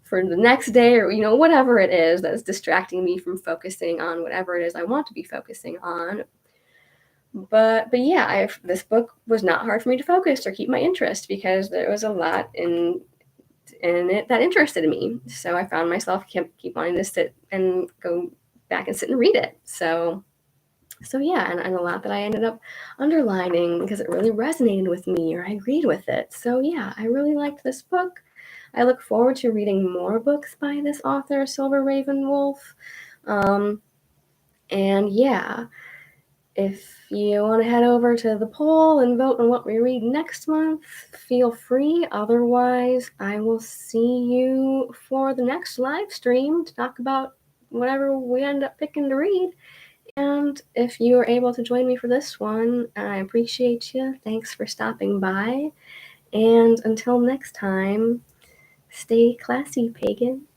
for the next day, or whatever it is that's distracting me from focusing on whatever it is I want to be focusing on. But this book was not hard for me to focus or keep my interest, because there was a lot in it that interested me. So I found myself keep wanting to sit and go back and sit and read it. So and a lot that I ended up underlining because it really resonated with me, or I agreed with it. So I really liked this book. I look forward to reading more books by this author, Silver RavenWolf. If you want to head over to the poll and vote on what we read next month, feel free. Otherwise, I will see you for the next live stream to talk about whatever we end up picking to read. And if you are able to join me for this one, I appreciate you. Thanks for stopping by. And until next time, stay classy, Pagan.